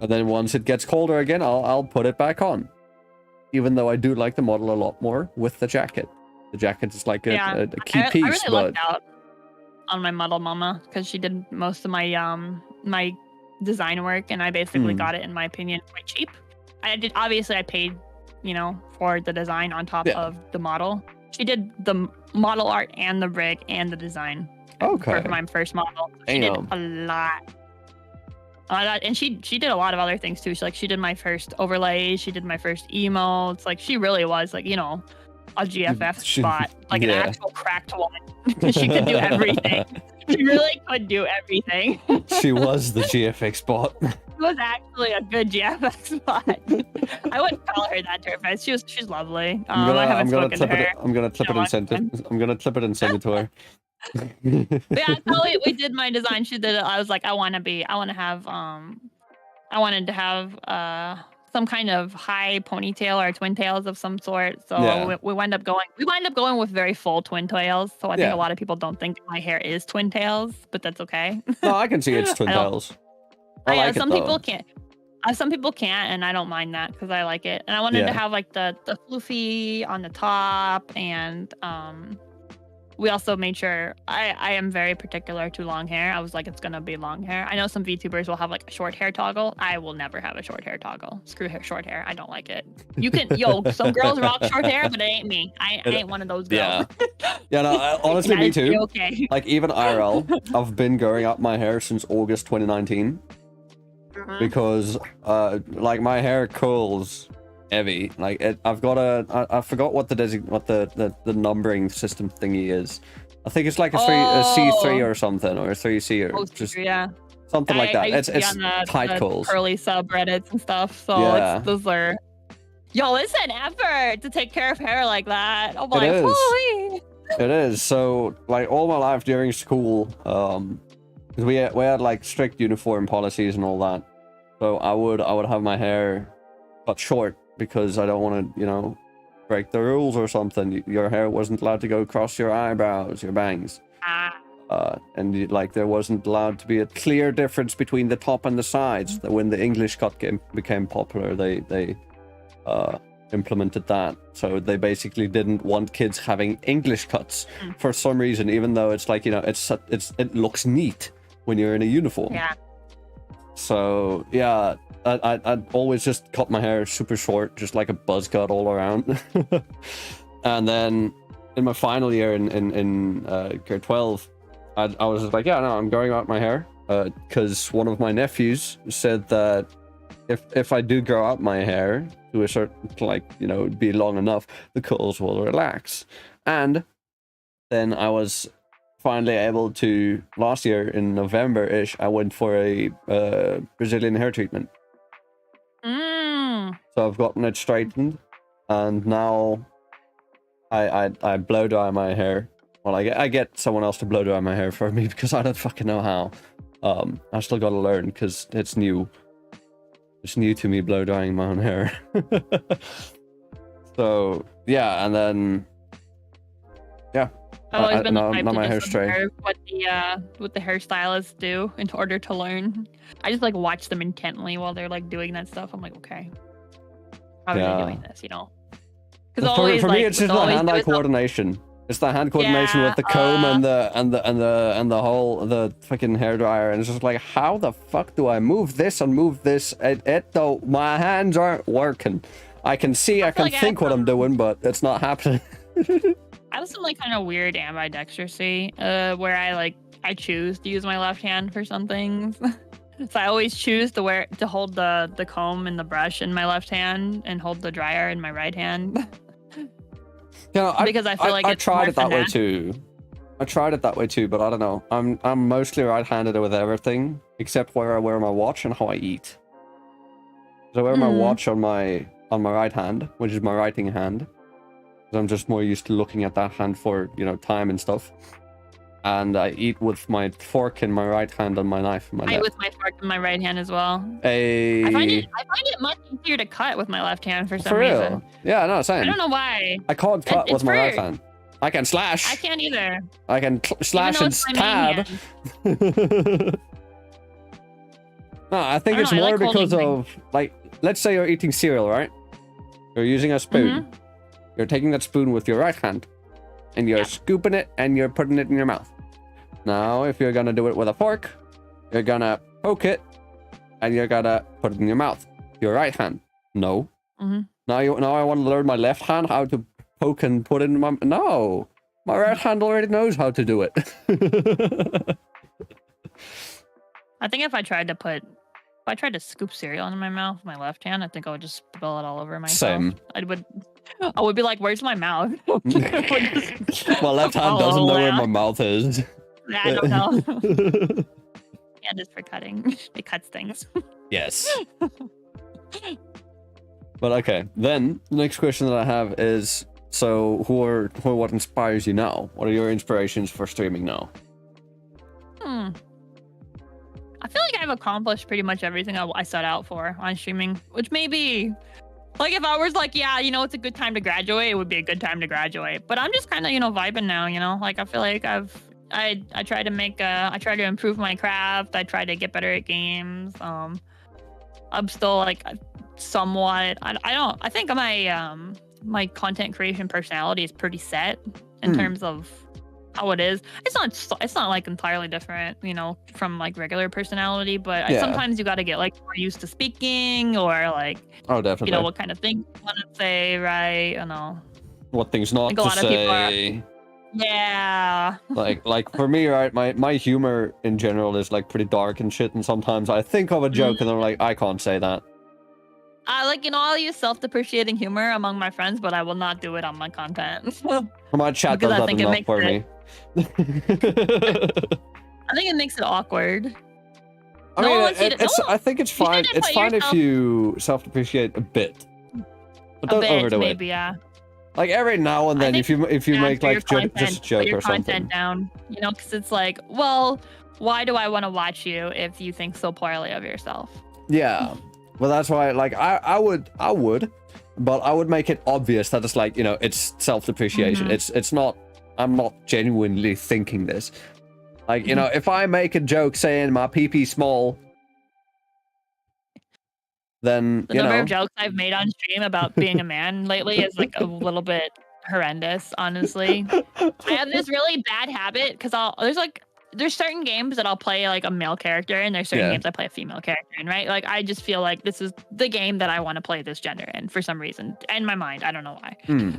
and then once it gets colder again, I'll put it back on. Even though I do like the model a lot more with the jacket. The jacket is like a key piece. I really but lucked out on my model mama, because she did most of my my design work, and I basically got it, in my opinion, quite cheap. I paid, for the design on top of the model. She did the model art and the rig and the design. Okay. For my first model. She did a lot. And she did a lot of other things too. She did my first overlays. She did my first emotes. Like, she really was like, a GFF spot, like an actual cracked one. She could do everything. She really could do everything. She was the GFX spot. She was actually a good GFX spot. I wouldn't call her that to her face. She's lovely. I haven't spoken to her. I'm gonna clip it and send it. I'm gonna clip it and send it to her. But yeah, so we did my design. She did it. I was like, I wanted to have some kind of high ponytail or twin tails of some sort. So we wind up going with very full twin tails. So I think a lot of people don't think my hair is twin tails, but that's okay. No, I can see it's twin tails. I like some it, people can't. Some people can't, and I don't mind that because I like it. And I wanted to have like the floofy on the top, and we also made sure I am very particular to long hair. I was like, it's gonna be long hair. I know some VTubers will have like a short hair toggle. I will never have a short hair toggle. Screw short hair. I don't like it. You can, some girls rock short hair, but it ain't me. I ain't one of those girls. Yeah, no, honestly, me too. Okay. Like, even IRL, I've been growing out my hair since August 2019 because like my hair curls heavy. Like, I've got I forgot what the numbering system thingy is. I think it's like a C3 or something, or a 3C, or just something like that. It's tight curls, curly subreddits and stuff. So those are, it's an effort to take care of hair like that. Oh my god. It is. So like all my life during school, we had like strict uniform policies and all that. So I would have my hair cut short, because I don't want to, break the rules or something. Your hair wasn't allowed to go across your eyebrows, your bangs. And there wasn't allowed to be a clear difference between the top and the sides. When the English cut became popular, they implemented that. So they basically didn't want kids having English cuts for some reason, even though it's like, it looks neat when you're in a uniform. Yeah. So yeah, I'd always just cut my hair super short, just like a buzz cut all around. And then in my final year in grade 12, I was just like, I'm growing out my hair, because one of my nephews said that if I do grow out my hair to a certain, like, you know, be long enough, the curls will relax. And then I was finally able to, last year in November-ish, I went for a Brazilian hair treatment. So I've gotten it straightened, and now I blow dry my hair. Well, I get someone else to blow dry my hair for me because I don't fucking know how. I still gotta learn because it's new. It's new to me, blow drying my own hair. So yeah, and then yeah. I've always been the type now to my just hair's straight. observe what the hairstylists do in order to learn. I just like watch them intently while they're like doing that stuff. I'm like, okay, how are they doing this? You know? Because For me, it's just the hand-eye coordination. It's the hand coordination with the comb and the whole fucking hairdryer, and it's just like, how the fuck do I move this and move this? Though my hands aren't working. I can see, I can like think what I'm doing, but it's not happening. I have some like kind of weird ambidextrousy, where I choose to use my left hand for some things. So I always choose to hold the comb and the brush in my left hand and hold the dryer in my right hand. Yeah, because I feel like I tried it that way too. I tried it that way too, but I don't know. I'm mostly right-handed with everything except where I wear my watch and how I eat. So I wear my watch on my right hand, which is my writing hand. I'm just more used to looking at that hand for, you know, time and stuff. And I eat with my fork in my right hand and my knife in my left. I eat with my fork in my right hand as well. I find it much easier to cut with my left hand for some reason. Yeah, no, same. I don't know why. I can't cut with my right hand. I can slash. I can't either. I can slash and stab. No, I think it's more because of, like, let's say you're eating cereal, right? You're using a spoon. You're taking that spoon with your right hand, and you're scooping it, and you're putting it in your mouth. Now, if you're gonna do it with a fork, you're gonna poke it, and you're gonna put it in your mouth. Your right hand. No. Now I want to learn my left hand how to poke and put it in my... No! My right hand already knows how to do it. I think if I tried to scoop cereal into my mouth with my left hand, I think I would just spill it all over myself. Same. I would be like, where's my mouth? My left hand doesn't know where my mouth is. I don't know. Yeah, just for cutting. It cuts things. Yes. But okay, then the next question that I have is, so what inspires you now? What are your inspirations for streaming now? I feel like I've accomplished pretty much everything I set out for on streaming, which may be like, if I was like, yeah, you know, it's a good time to graduate, it would be a good time to graduate. But I'm just kind of, you know, vibing now, you know, like I feel like I try to improve my craft. I try to get better at games. I'm still like somewhat, I think my content creation personality is pretty set in terms of how it is. It's not like entirely different, you know, from like regular personality, but sometimes you got to get like more used to speaking, or like, definitely, you know, what kind of things you want to say, right? You know, what things not to say. Like for me, right, my humor in general is like pretty dark and shit, and sometimes I think of a joke and I'm like, I can't say that. Like, you know, I'll use self-depreciating humor among my friends, but I will not do it on my content. My chat does that enough for me. I think it makes it awkward. I mean, I think it's fine. It's fine if you self-depreciate a bit, but don't overdo it. Maybe, yeah. Like every now and then, if you make like just a joke or something. Content down, you know, because it's like, well, why do I want to watch you if you think so poorly of yourself? Yeah, well, that's why. Like, I would, but I would make it obvious that it's like, you know, it's self-depreciation. It's not. I'm not genuinely thinking this. Like, you know, if I make a joke saying my pee-pee small, then, the number of jokes I've made on stream about being a man lately is like a little bit horrendous, honestly. I have this really bad habit because there's certain games that I'll play like a male character, and there's certain games I play a female character in, right? Like, I just feel like this is the game that I want to play this gender in for some reason. In my mind, I don't know why.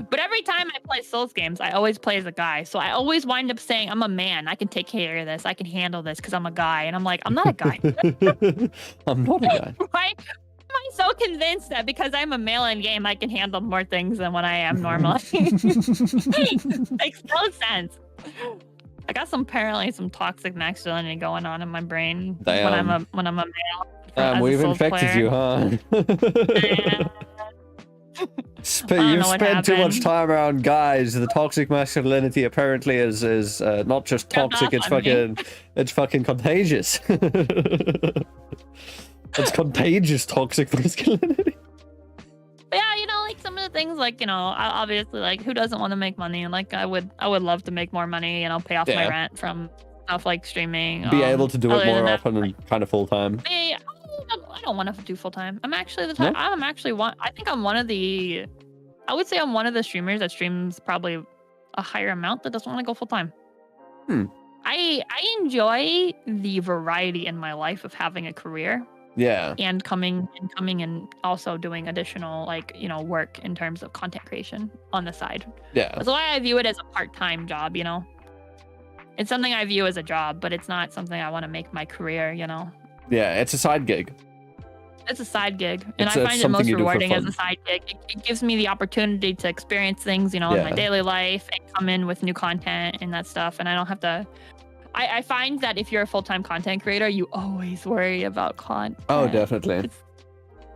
But every time I play Souls games, I always play as a guy. So I always wind up saying, I'm a man. I can take care of this. I can handle this because I'm a guy. And I'm like, I'm not a guy. I'm not a guy. Right? I so convinced that because I'm a male in game, I can handle more things than what I am normally? Makes no sense. I got apparently some toxic masculinity going on in my brain when I'm a male. Damn, we've infected you, huh? You've spent too much time around guys. The toxic masculinity apparently is not just toxic, it's fucking contagious. It's contagious toxic masculinity. But yeah, you know, like some of the things, like, you know, obviously, like, who doesn't want to make money? And like, I would love to make more money, and I'll pay off my rent from stuff like streaming. Be able to do it more often and kind of full time. I don't want to do full time. I'm actually the type. I think I'm one of the. I would say I'm one of the streamers that streams probably a higher amount that doesn't want to go full time. I enjoy the variety in my life of having a career. Yeah. And coming and also doing additional, like, you know, work in terms of content creation on the side. Yeah. That's why I view it as a part-time job, you know. It's something I view as a job, but it's not something I want to make my career, you know. Yeah, it's a side gig. It's a side gig, and I find it most rewarding as a side gig. It gives me the opportunity to experience things, you know, in my daily life and come in with new content and that stuff, and I don't have to. I find that if you're a full-time content creator, you always worry about content. Oh, definitely.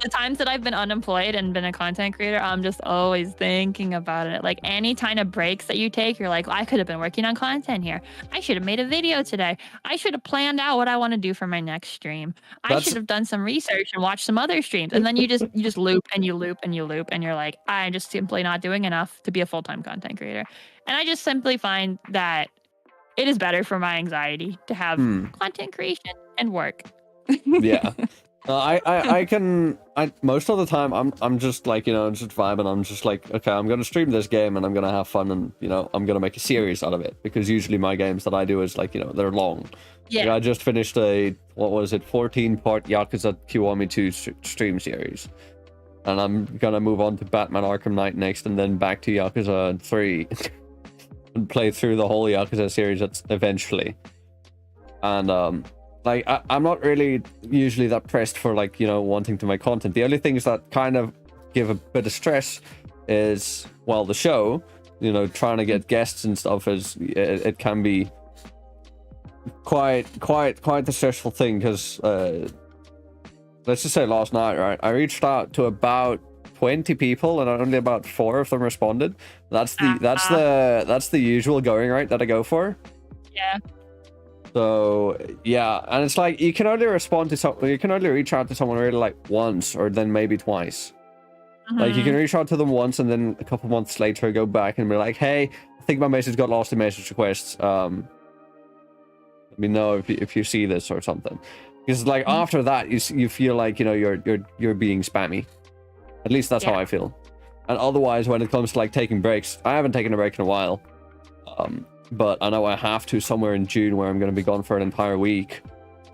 The times that I've been unemployed and been a content creator, I'm just always thinking about it. Like, any kind of breaks that you take, you're like, well, I could have been working on content here. I should have made a video today. I should have planned out what I want to do for my next stream. I should have done some research and watched some other streams. And then you just loop and you loop and you loop, and you're like, I'm just simply not doing enough to be a full-time content creator. And I just simply find that it is better for my anxiety to have content creation and work. Yeah. I most of the time I'm just like, you know, just vibing. I'm just like, okay, I'm gonna stream this game and I'm gonna have fun, and, you know, I'm gonna make a series out of it, because usually my games that I do is like, you know, they're long. Yeah. Like, I just finished a 14-part Yakuza Kiwami 2 stream series, and I'm gonna move on to Batman Arkham Knight next, and then back to Yakuza 3 and play through the whole Yakuza series eventually. And like, I'm not really usually that pressed for, like, you know, wanting to make content. The only things that kind of give a bit of stress is, well, the show, you know, trying to get guests and stuff is, it can be quite the stressful thing, because let's just say last night, right, I reached out to about 20 people and only about 4 of them responded. That's the usual going rate that I go for. Yeah. So yeah, and it's like, you can only respond to something, you can only reach out to someone really like once, or then maybe twice. Like, you can reach out to them once, and then a couple months later go back and be like, hey, I think my message got lost in message requests. Let me know if you see this or something. Because like after that, you feel like, you know, you're being spammy. At least that's how I feel. And otherwise, when it comes to like taking breaks, I haven't taken a break in a while. But I know I have to somewhere in June, where I'm going to be gone for an entire week,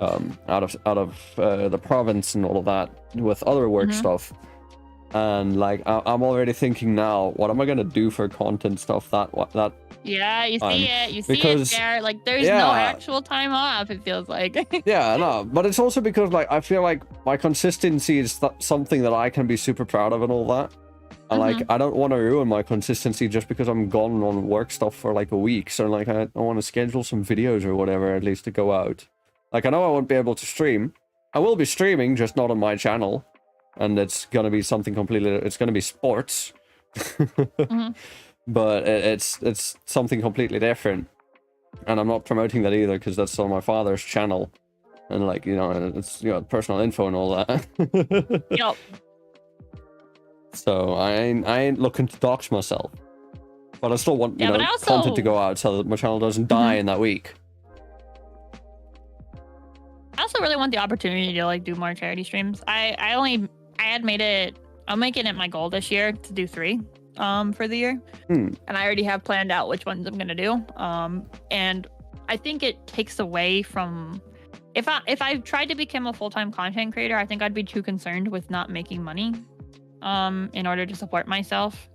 out of the province and all of that, with other work stuff. And like, I'm already thinking now, what am I going to do for content stuff that yeah, you see it there. Like, there's no actual time off, it feels like. Yeah, no, but it's also because, like, I feel like my consistency is something that I can be super proud of and all that. And like, I don't want to ruin my consistency just because I'm gone on work stuff for like a week. So like, I want to schedule some videos or whatever, at least, to go out. Like, I know I won't be able to stream. I will be streaming, just not on my channel. And it's going to be something completely, it's going to be sports. But it's something completely different. And I'm not promoting that either, because that's on my father's channel. And like, you know, it's, you know, personal info and all that. Yep. So I ain't looking to dox myself, but I still want, you know, content to go out so that my channel doesn't die in that week. I also really want the opportunity to like do more charity streams. I'm making it my goal this year to do 3 for the year, and I already have planned out which ones I'm gonna do. And I think it takes away from, if I tried to become a full-time content creator, I think I'd be too concerned with not making money in order to support myself,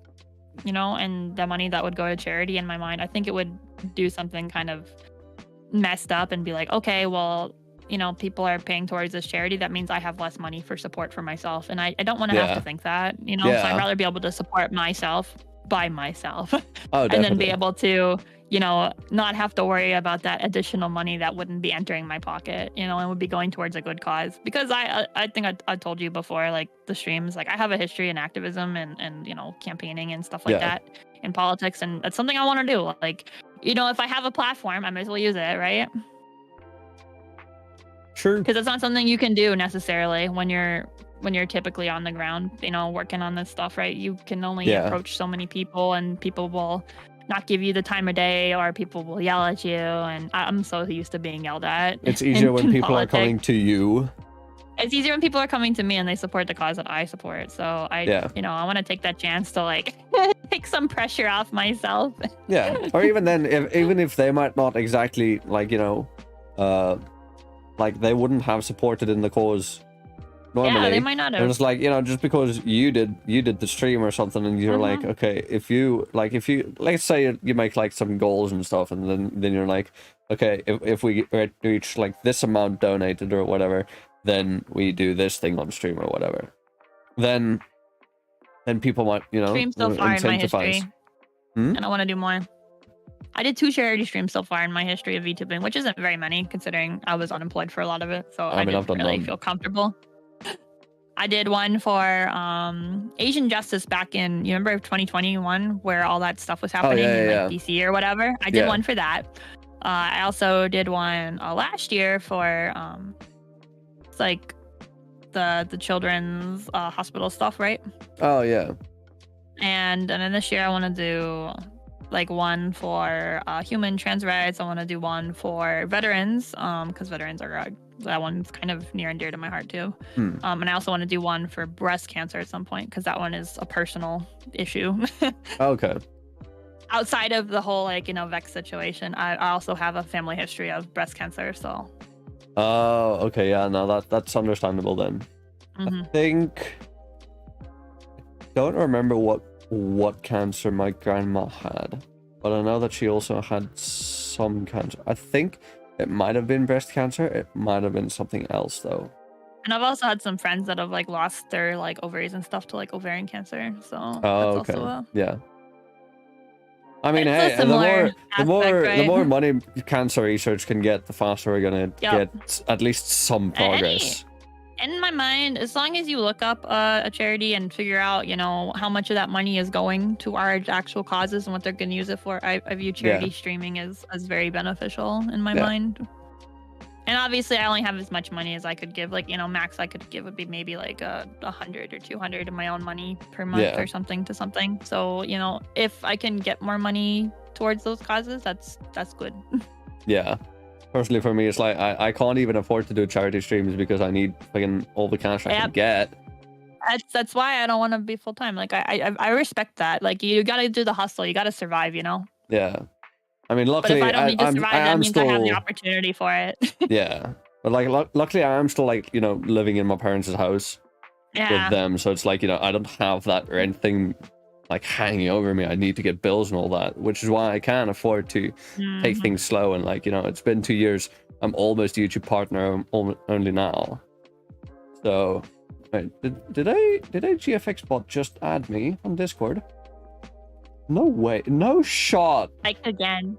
you know, and the money that would go to charity, in my mind, I think it would do something kind of messed up and be like, okay, well, people are paying towards this charity, that means I have less money for support for myself. And I don't want to have to think that, So I'd rather be able to support myself by myself Oh, and then be definitely. able to, not have to worry about that additional money that wouldn't be entering my pocket, and would be going towards a good cause. Because I think I told you before, like the streams, like I have a history in activism and campaigning and stuff like Yeah. that in politics. And that's something I want to do. Like, if I have a platform, I might as well use it, right? Sure. Because it's not something you can do necessarily when you're typically on the ground, working on this stuff, right? You can only approach so many people, and people will not give you the time of day, or people will yell at you. And I'm so used to being yelled at. It's easier when people politics. are coming to you. It's easier when people are coming to me and they support the cause that I support. So I want to take that chance to like take some pressure off myself. Yeah. Or even then, even if they might not exactly like, like they wouldn't have supported in the cause normally. Yeah, they might not have. And it's like, just because you did the stream or something, and you're like, okay, if you let's say you make like some goals and stuff, and then you're like, okay, if we reach like this amount donated or whatever, then we do this thing on stream or whatever. Then people might, stream so far in my history. Hmm? And I want to do more. I did 2 charity streams so far in my history of VTubing, which isn't very many considering I was unemployed for a lot of it. So I didn't really feel comfortable. I did one for Asian justice back in, you remember 2021, where all that stuff was happening in like DC or whatever. I did one for that. I also did one last year for it's like the children's hospital stuff, right? Oh yeah. And then this year I want to do like one for human trans rights. I want to do one for veterans, because veterans are that one's kind of near and dear to my heart too. And I also want to do one for breast cancer at some point, because that one is a personal issue. Okay. Outside of the whole Vex situation, I also have a family history of breast cancer, so. Oh, okay, yeah, no, that's understandable then. I think don't remember what cancer my grandma had, but I know that she also had some cancer. I think it might have been breast cancer. It might have been something else though. And I've also had some friends that have lost their ovaries and stuff to ovarian cancer. So oh, that's okay. also Yeah. I mean, it's hey, the more right? money cancer research can get, the faster we're gonna get at least some progress. And in my mind, as long as you look up a charity and figure out, how much of that money is going to our actual causes and what they're going to use it for, I view charity streaming as very beneficial in my mind. And obviously, I only have as much money as I could give. Max I could give would be maybe 100 or 200 of my own money per month or something to something. So, if I can get more money towards those causes, that's good. Yeah. Personally, for me, it's like I can't even afford to do charity streams because I need fucking all the cash I can get. That's why I don't want to be full time. I respect that. You got to do the hustle. You got to survive. Yeah. I mean, luckily, but if I don't need to survive, that means I have the opportunity for it. Yeah, but luckily, I am still living in my parents' house with them, so it's I don't have that rent thing hanging over me. I need to get bills and all that, which is why I can afford to take things slow. And it's been 2 years. I'm almost YouTube partner only now. So, wait, did a GFX bot just add me on Discord? No way, no shot. Strike again.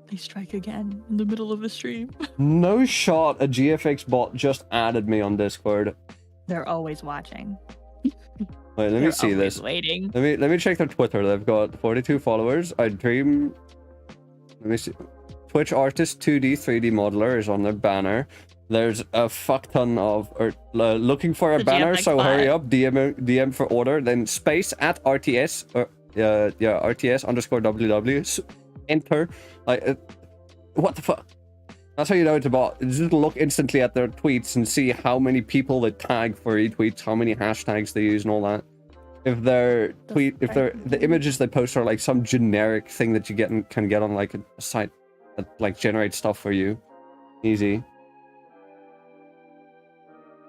They strike again in the middle of the stream. No shot. A GFX bot just added me on Discord. They're always watching. Wait, let me see this. Waiting. Let me check their Twitter. They've got 42 followers. I dream. Let me see. Twitch artist 2D 3D modeler is on their banner. There's a fuck ton of looking for a banner. So hurry up. DM for order. Then space at RTS or RTS _WW. Enter. What the fuck? That's how you know it's a bot. Just look instantly at their tweets and see how many people they tag for retweets, how many hashtags they use and all that. If the images they post are some generic thing that you can get on a site that generates stuff for you. Easy.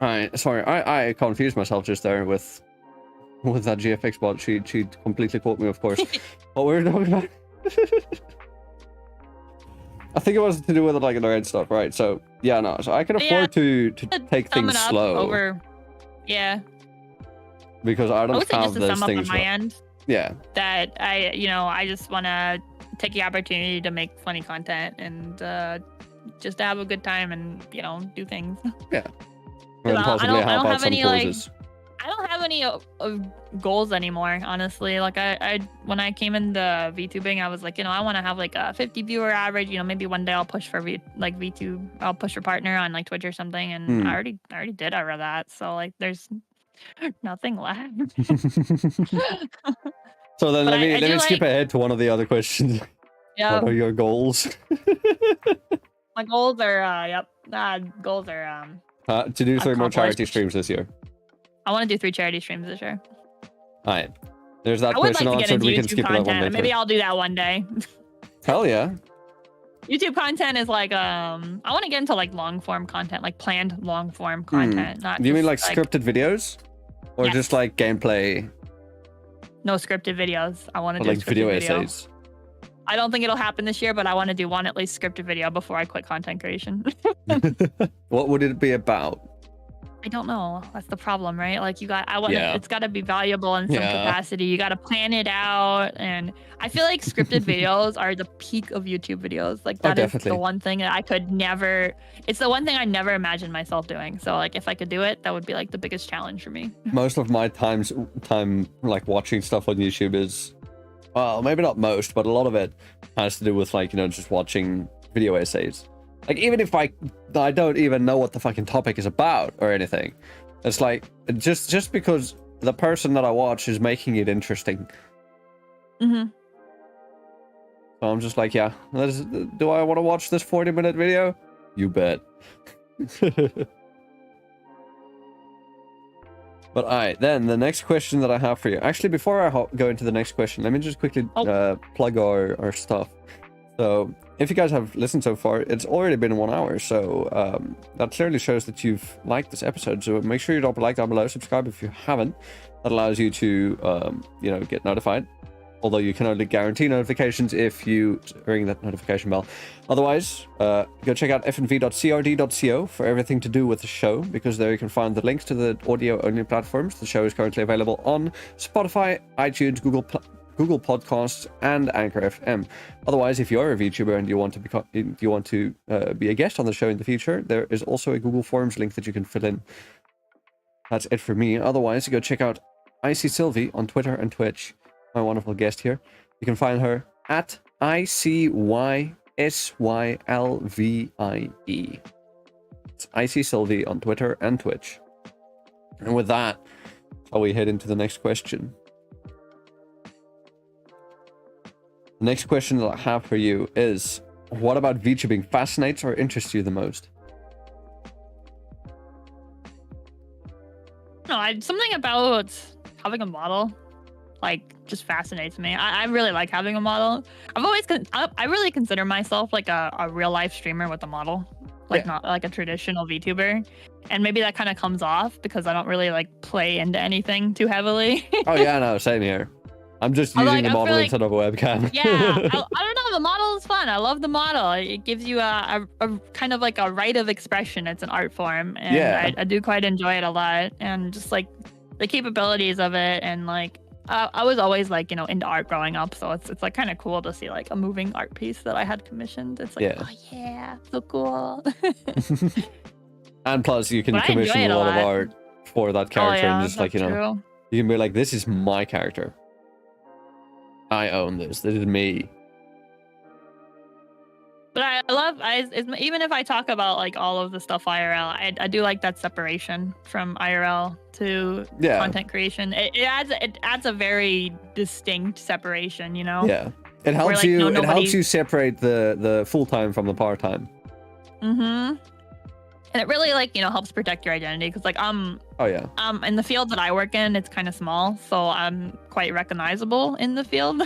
Alright, sorry, I confused myself just there with that GFX bot. She completely caught me, of course. What were we talking about? I think it was to do with like the red stuff, right? So yeah, no. So I can afford to take sum things it up slow over. Yeah. because I I don't would say have just to those sum up on things. my end Yeah. that I just want to take the opportunity to make funny content and just to have a good time and do things. Yeah. I And possibly don't help out have some any causes. I don't have any goals anymore, honestly. Like I when I came into VTubing, I was like, I want to have like a 50 viewer average. Maybe one day I'll push for VTube. I'll push for partner on like Twitch or something. And I already did over that. So like, there's nothing left. So then But let I me do skip ahead to one of the other questions. Yeah. What are your goals? My goals are goals are To do 3 more charity accomplished. streams this year. I want to do 3 charity streams this year. All right. There's that I would question like to get answered. into We can YouTube skip that one content. later. Maybe I'll do that one day. Hell yeah. YouTube content is like I want to get into like long form content, like planned long form content. Not Do you mean like just, scripted videos? Or Yes. just like gameplay? No scripted videos. I want to Or do like a scripted video video. essays? I don't think it'll happen this year, but I want to do one at least scripted video before I quit content creation. What would it be about? I don't know. That's the problem, right? Like Yeah. it's got to be valuable in some Yeah. capacity. You got to plan it out. And I feel like scripted videos are the peak of YouTube videos. Like that is definitely. the one thing that I could never, it's the one thing I never imagined myself doing. So like if I could do it, that would be like the biggest challenge for me. Most of my time like watching stuff on YouTube is, well, maybe not most, but a lot of it has to do with like, just watching video essays. Like even if I don't even know what the fucking topic is about or anything, it's like just because the person that I watch is making it interesting. Mm-hmm. So I'm just like, yeah, do I want to watch this 40-minute video? You bet. But alright, then the next question that I have for you. Actually, before I go into the next question, let me just quickly plug our stuff. So if you guys have listened so far, it's already been 1 hour. So that clearly shows that you've liked this episode. So make sure you drop a like down below, subscribe if you haven't. That allows you to, get notified. Although you can only guarantee notifications if you ring that notification bell. Otherwise, go check out fnv.crd.co for everything to do with the show, because there you can find the links to the audio-only platforms. The show is currently available on Spotify, iTunes, Google Podcasts, and Anchor FM. Otherwise, if you're a VTuber and you want to be a guest on the show in the future, there is also a Google Forms link that you can fill in. That's it for me. Otherwise, go check out Icy Sylvie on Twitter and Twitch. My wonderful guest here. You can find her at ICYSYLVIE. It's Icy Sylvie on Twitter and Twitch. And with that, shall we head into the next question? The next question that I have for you is, what about VTubing fascinates or interests you the most? No, something about having a model just fascinates me. I really like having a model. I really consider myself like a real life streamer with a model, not like a traditional VTuber. And maybe that kind of comes off because I don't really like play into anything too heavily. Oh yeah, no, same here. I'm just using the model instead of a webcam. Yeah, I don't know. The model is fun. I love the model. It gives you a kind of like a right of expression. It's an art form, and I do quite enjoy it a lot. And just like the capabilities of it, and like I was always like into art growing up, so it's like kind of cool to see like a moving art piece that I had commissioned. It's like oh yeah, so cool. And plus, you can commission a lot of art for that character, and just like you can be like, this is my character. I own this. This is me. But I love, even if I talk about like all of the stuff IRL, I do like that separation from IRL to content creation. It adds a very distinct separation, Yeah. It helps it helps you separate the full-time from the part-time. Mm-hmm. And it really helps protect your identity, because like in the field that I work in, it's kind of small, so I'm quite recognizable in the field.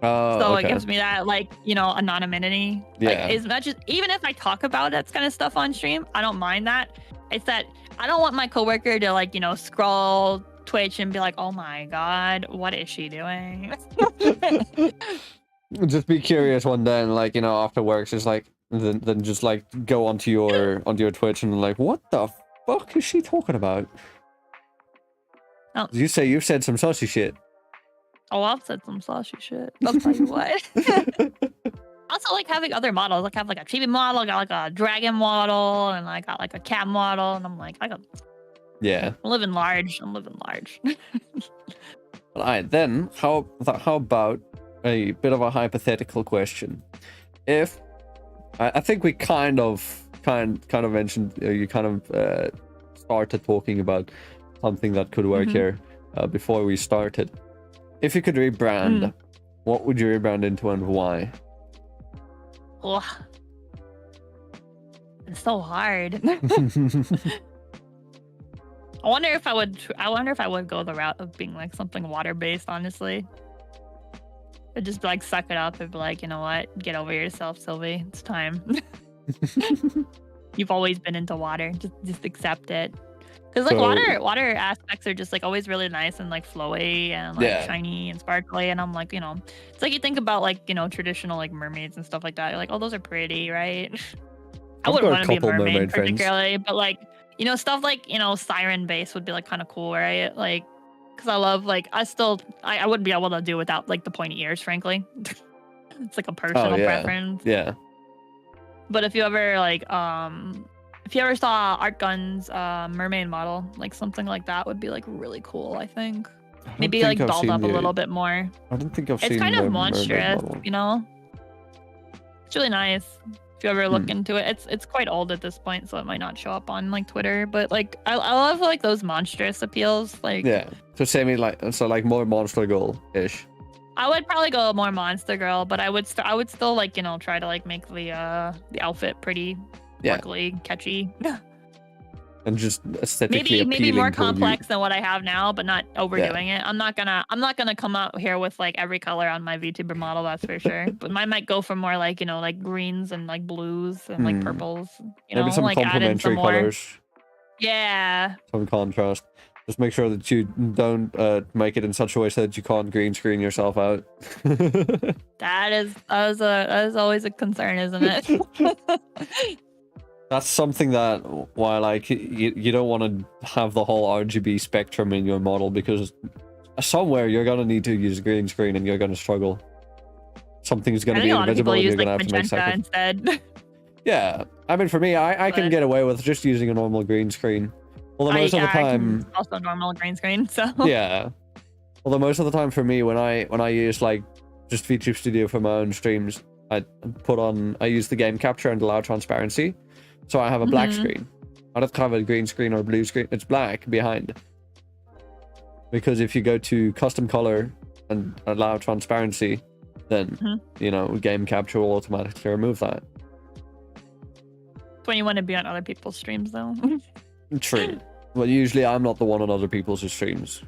So it gives me that anonymity. As much as, even if I talk about that kind of stuff on stream, I don't mind that. It's that I don't want my coworker to scroll Twitch and be like, oh my god, what is she doing? Just be curious one day, and after work, just like, then just like go onto your Twitch and like, what the fuck is she talking about? Oh. You've said some saucy shit. Oh, I've said some saucy shit. I'll tell you what. Also, like having other models. Like, I have like a chibi model, I got like a dragon model, and I got like a cat model, and I'm like, Yeah. I'm living large. All right, then how about a bit of a hypothetical question? If I think we kind of mentioned, you kind of started talking about something that could work here before we started. If you could rebrand, what would you rebrand into and why? Ugh. It's so hard. I wonder if I would go the route of being like something water based. Honestly, I'd just be like suck it up and be like, you know what, get over yourself, Sylvie. It's time. You've always been into water. Just accept it. Because like water aspects are just like always really nice and like flowy and like shiny and sparkly. And I'm like, it's like you think about like traditional like mermaids and stuff like that. You're like, oh, those are pretty, right? I wouldn't want to be a mermaid particularly, but like. Stuff like, siren base would be like kind of cool, right? Like, because I love like, I wouldn't be able to do without like the pointy ears, frankly. It's like a personal preference. Yeah. But if you ever like, if you ever saw Art Gun's mermaid model, like something like that would be like really cool, I think. Maybe like dolled up a little bit more. I don't think I've seen it. It's kind of monstrous, It's really nice. If you ever look into it, it's quite old at this point, so it might not show up on like Twitter. But like I love like those monstrous appeals. Like so like more Monster Girl ish. I would probably go more Monster Girl, but I would still like try to like make the outfit pretty, sparkly, catchy. And just aesthetically maybe more complex than what I have now, but not overdoing it. I'm not gonna come out here with like every color on my VTuber model, that's for sure. But I might go for more like like greens and like blues and like purples. Maybe some like complementary colors. Yeah. Some contrast. Just make sure that you don't make it in such a way so that you can't green screen yourself out. that is always a concern, isn't it? That's something that why like you don't want to have the whole RGB spectrum in your model, because somewhere you're gonna need to use green screen and you're gonna struggle. Something's gonna be invisible and you're gonna have to make seconds. Instead. Yeah, I mean for me, I can get away with just using a normal green screen. Although most of the time, also normal green screen. So yeah. Although most of the time for me, when I use like just VTube Studio for my own streams, I use the game capture and allow transparency. So I have a black screen. I don't have a green screen or blue screen. It's black behind. Because if you go to custom color and allow transparency, then, game capture will automatically remove that. That's when you want to be on other people's streams, though. True. Well, usually I'm not the one on other people's streams.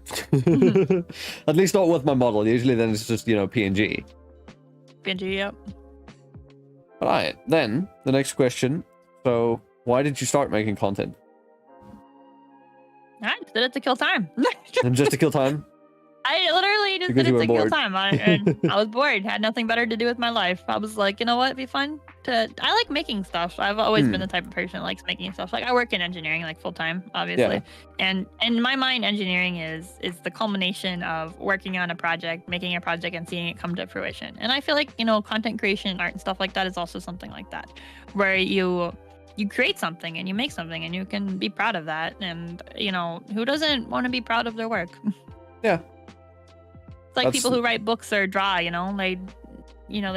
At least not with my model. Usually then it's just, PNG. PNG, yep. All right. Then, the next question. So, why did you start making content? I just did it to kill time. And just to kill time? I literally just did it to kill time. I was bored. Had nothing better to do with my life. I was like, you know what? It'd be fun I like making stuff. I've always been the type of person that likes making stuff. Like I work in engineering like full time, obviously. Yeah. And in my mind, engineering is the culmination of working on a project, making a project and seeing it come to fruition. And I feel like, content creation, art and stuff like that is also something like that, where you create something and you make something and you can be proud of that. And, who doesn't want to be proud of their work? Yeah. It's like people who write books or draw, they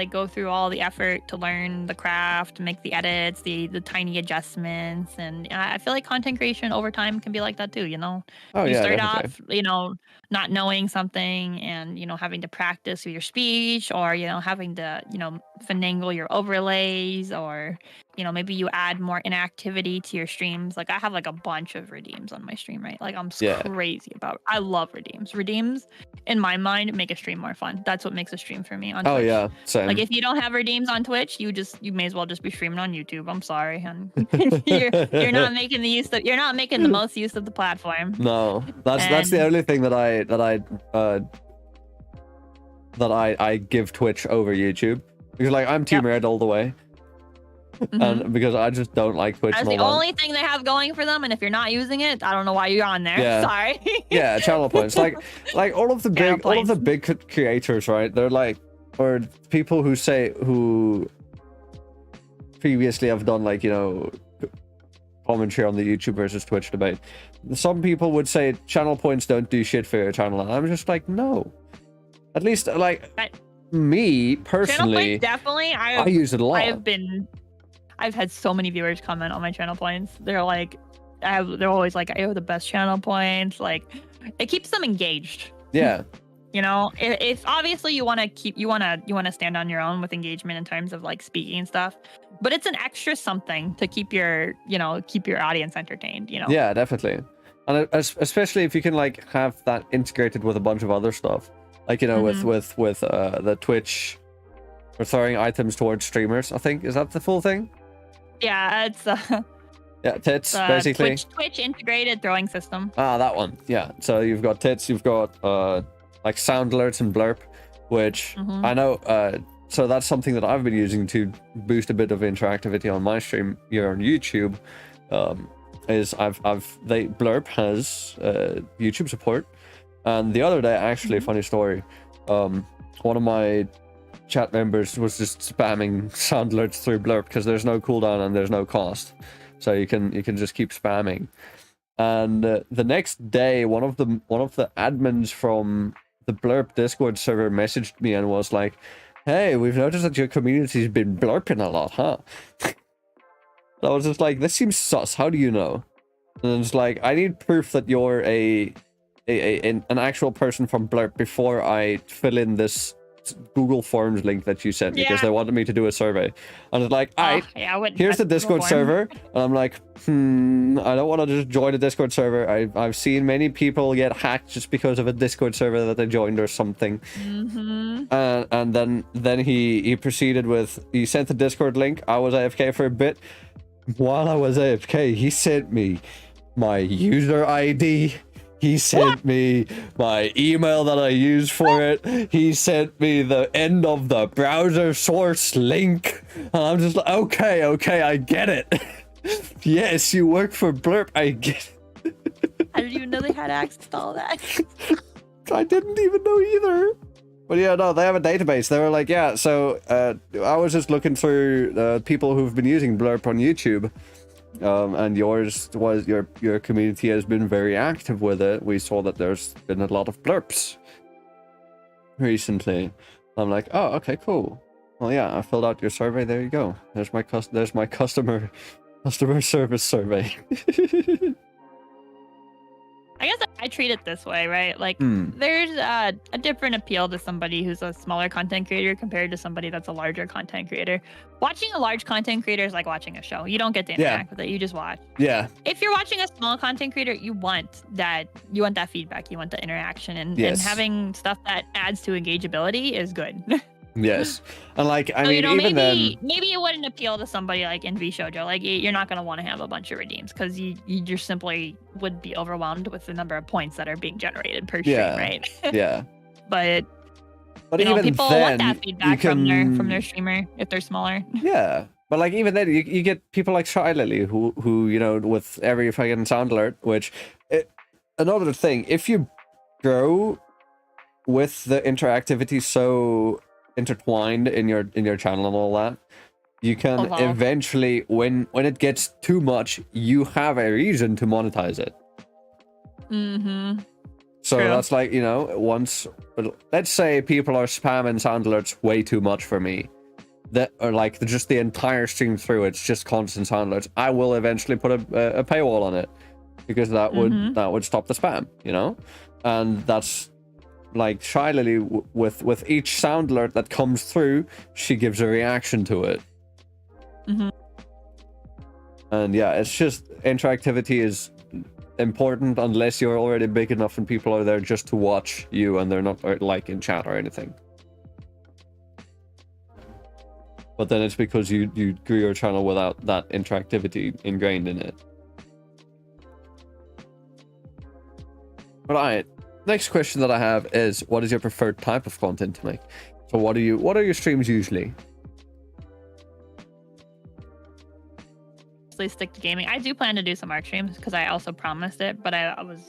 go through all the effort to learn the craft, make the edits, the tiny adjustments. And I feel like content creation over time can be like that too, Oh, you yeah, start definitely. off, not knowing something and, having to practice your speech or, having to, finagle your overlays or, maybe you add more interactivity to your streams. Like I have like a bunch of redeems on my stream, right? Like I'm crazy about it. I love redeems. Redeems in my mind make a stream more fun. That's what makes a stream for me on Twitch. Oh yeah, same. Like if you don't have redeems on Twitch, you may as well just be streaming on YouTube. I'm sorry. And you're not making the most use of the platform. No. That's the only thing that I give Twitch over YouTube. Because like I'm Team Red all the way. And because I just don't like Twitch. That's and the all that. only thing they have going for them, and if you're not using it, I don't know why you're on there. Yeah. Sorry. Yeah, channel points. Like all of the big creators, right? They're like, or people who previously have done like, you know, commentary on the YouTube versus Twitch debate. Some people would say channel points don't do shit for your channel, and I'm just like, no. At least like me personally, definitely. I use it a lot. I've had so many viewers comment on my channel points. They're like, they're always like, I have the best channel points. Like, it keeps them engaged. Yeah. You know, if obviously you want to stand on your own with engagement in terms of like speaking and stuff, but it's an extra something to keep your audience entertained, you know? Yeah, definitely. And especially if you can like have that integrated with a bunch of other stuff, like, you know, with the Twitch, referring items towards streamers. I think, is that the full thing? Yeah, it's yeah, tits basically. Twitch integrated throwing system. Ah, that one. Yeah. So you've got tits, you've got like sound alerts and blurb, which I know. So that's something that I've been using to boost a bit of interactivity on my stream here on YouTube. Is blurb has YouTube support, and the other day, actually, funny story, one of my chat members was just spamming sound alerts through blurb because there's no cooldown and there's no cost, so you can just keep spamming. And the next day, one of the admins from the blurb Discord server messaged me and was like, "Hey, we've noticed that your community's been blurping a lot, huh?" I was just like, this seems sus. How do you know? And it's like, I need proof that you're an actual person from blurb before I fill in this Google Forms link that you sent me, because they wanted me to do a survey. And it's like, here's the Discord server. And I'm like, I don't want to just join a Discord server. I've seen many people get hacked just because of a Discord server that they joined or something. And then he proceeded with, he sent the Discord link. I was AFK for a bit. While I was AFK, he sent me my user ID. He sent me my email that I use for it. He sent me the end of the browser source link. And I'm just like, okay, I get it. Yes, you work for Blurb, I get it. How did you know they had access to all that? I didn't even know either. But yeah, no, they have a database. They were like, yeah, so I was just looking through people who've been using Blurb on YouTube. And your community has been very active with it. We saw that there's been a lot of blurps recently. I'm like, oh, okay, cool. Well, yeah, I filled out your survey. There you go. There's my customer service survey. I guess I treat it this way, right? Like, there's a different appeal to somebody who's a smaller content creator compared to somebody that's a larger content creator. Watching a large content creator is like watching a show. You don't get to interact with it. You just watch. Yeah. If you're watching a small content creator, you want that feedback. You want the interaction, and having stuff that adds to engageability is good. Yes. And like, I mean, even maybe it wouldn't appeal to somebody like NV Shoujo. Like, you're not going to want to have a bunch of redeems because you just simply would be overwhelmed with the number of points that are being generated per stream, right? Yeah. But you know, people want that feedback from their streamer if they're smaller. Yeah. But like, even then, you get people like Shy Lily who, you know, with every fucking sound alert, another thing, if you grow with the interactivity so intertwined in your channel and all that, you can eventually, when it gets too much, you have a reason to monetize it. So that's like, you know, let's say people are spamming sound alerts way too much for me, that are like just the entire stream through, it's just constant sound alerts. I will eventually put a paywall on it, because that would stop the spam, you know. And that's like Shy Lily, with each sound alert that comes through, she gives a reaction to it. And yeah, it's just, interactivity is important unless you're already big enough and people are there just to watch you and they're not like in chat or anything. But then it's because you grew your channel without that interactivity ingrained in it. Alright, next question that I have is, what is your preferred type of content to make? So what are your streams usually? mostly stick to gaming. I do plan to do some art streams because I also promised it, but I was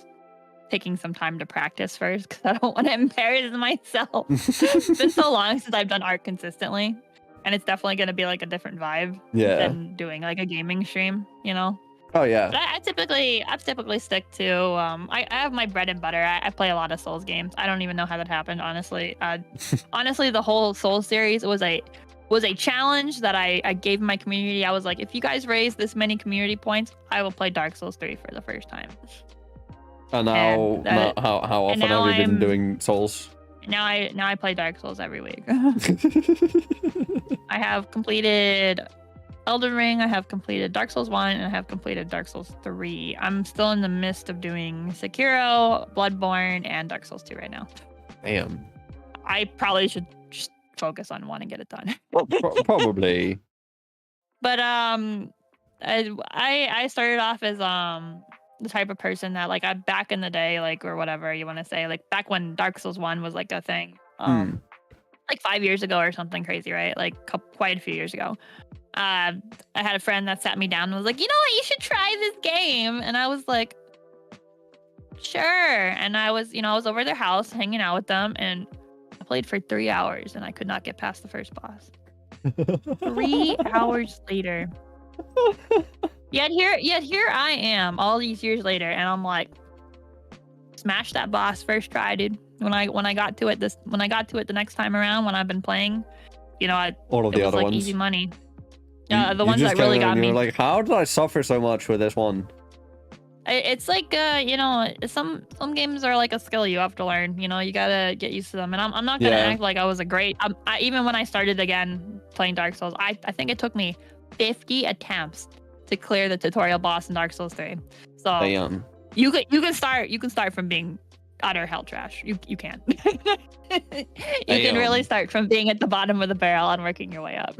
taking some time to practice first because I don't want to embarrass myself. It's been so long since I've done art consistently, and it's definitely going to be like a different vibe than doing like a gaming stream, you know? Oh yeah. But I typically stick to I have my bread and butter. I play a lot of Souls games. I don't even know how that happened, honestly. Honestly, the whole Souls series was a challenge that I gave my community. I was like, if you guys raise this many community points, I will play Dark Souls 3 for the first time. And now, how often have you been doing Souls? Now I play Dark Souls every week. I have completed Elden Ring, I have completed Dark Souls 1, and I have completed Dark Souls 3. I'm still in the midst of doing Sekiro, Bloodborne, and Dark Souls 2 right now. Damn. I probably should just focus on one and get it done. Probably. But I started off as the type of person that like I back in the day, like, or whatever you want to say, like back when Dark Souls 1 was like a thing. Like 5 years ago or something crazy, right? Like quite a few years ago. I had a friend that sat me down and was like, you know what, you should try this game. And I was like, sure. And I was over at their house hanging out with them, and I played for 3 hours and I could not get past the first boss. 3 hours later. Yet here I am all these years later, and I'm like, smash that boss first try, dude. When I got to it the next time around when I've been playing, you know, all of the other like ones, easy money. The ones that really got me. You're like, how did I suffer so much with this one? It's like you know, some games are like a skill you have to learn. You know, you gotta get used to them. And I'm not gonna act like I was a great. Even when I started again playing Dark Souls, I think it took me 50 attempts to clear the tutorial boss in Dark Souls 3. So you can start from being utter hell trash. You can. You can really start from being at the bottom of the barrel and working your way up.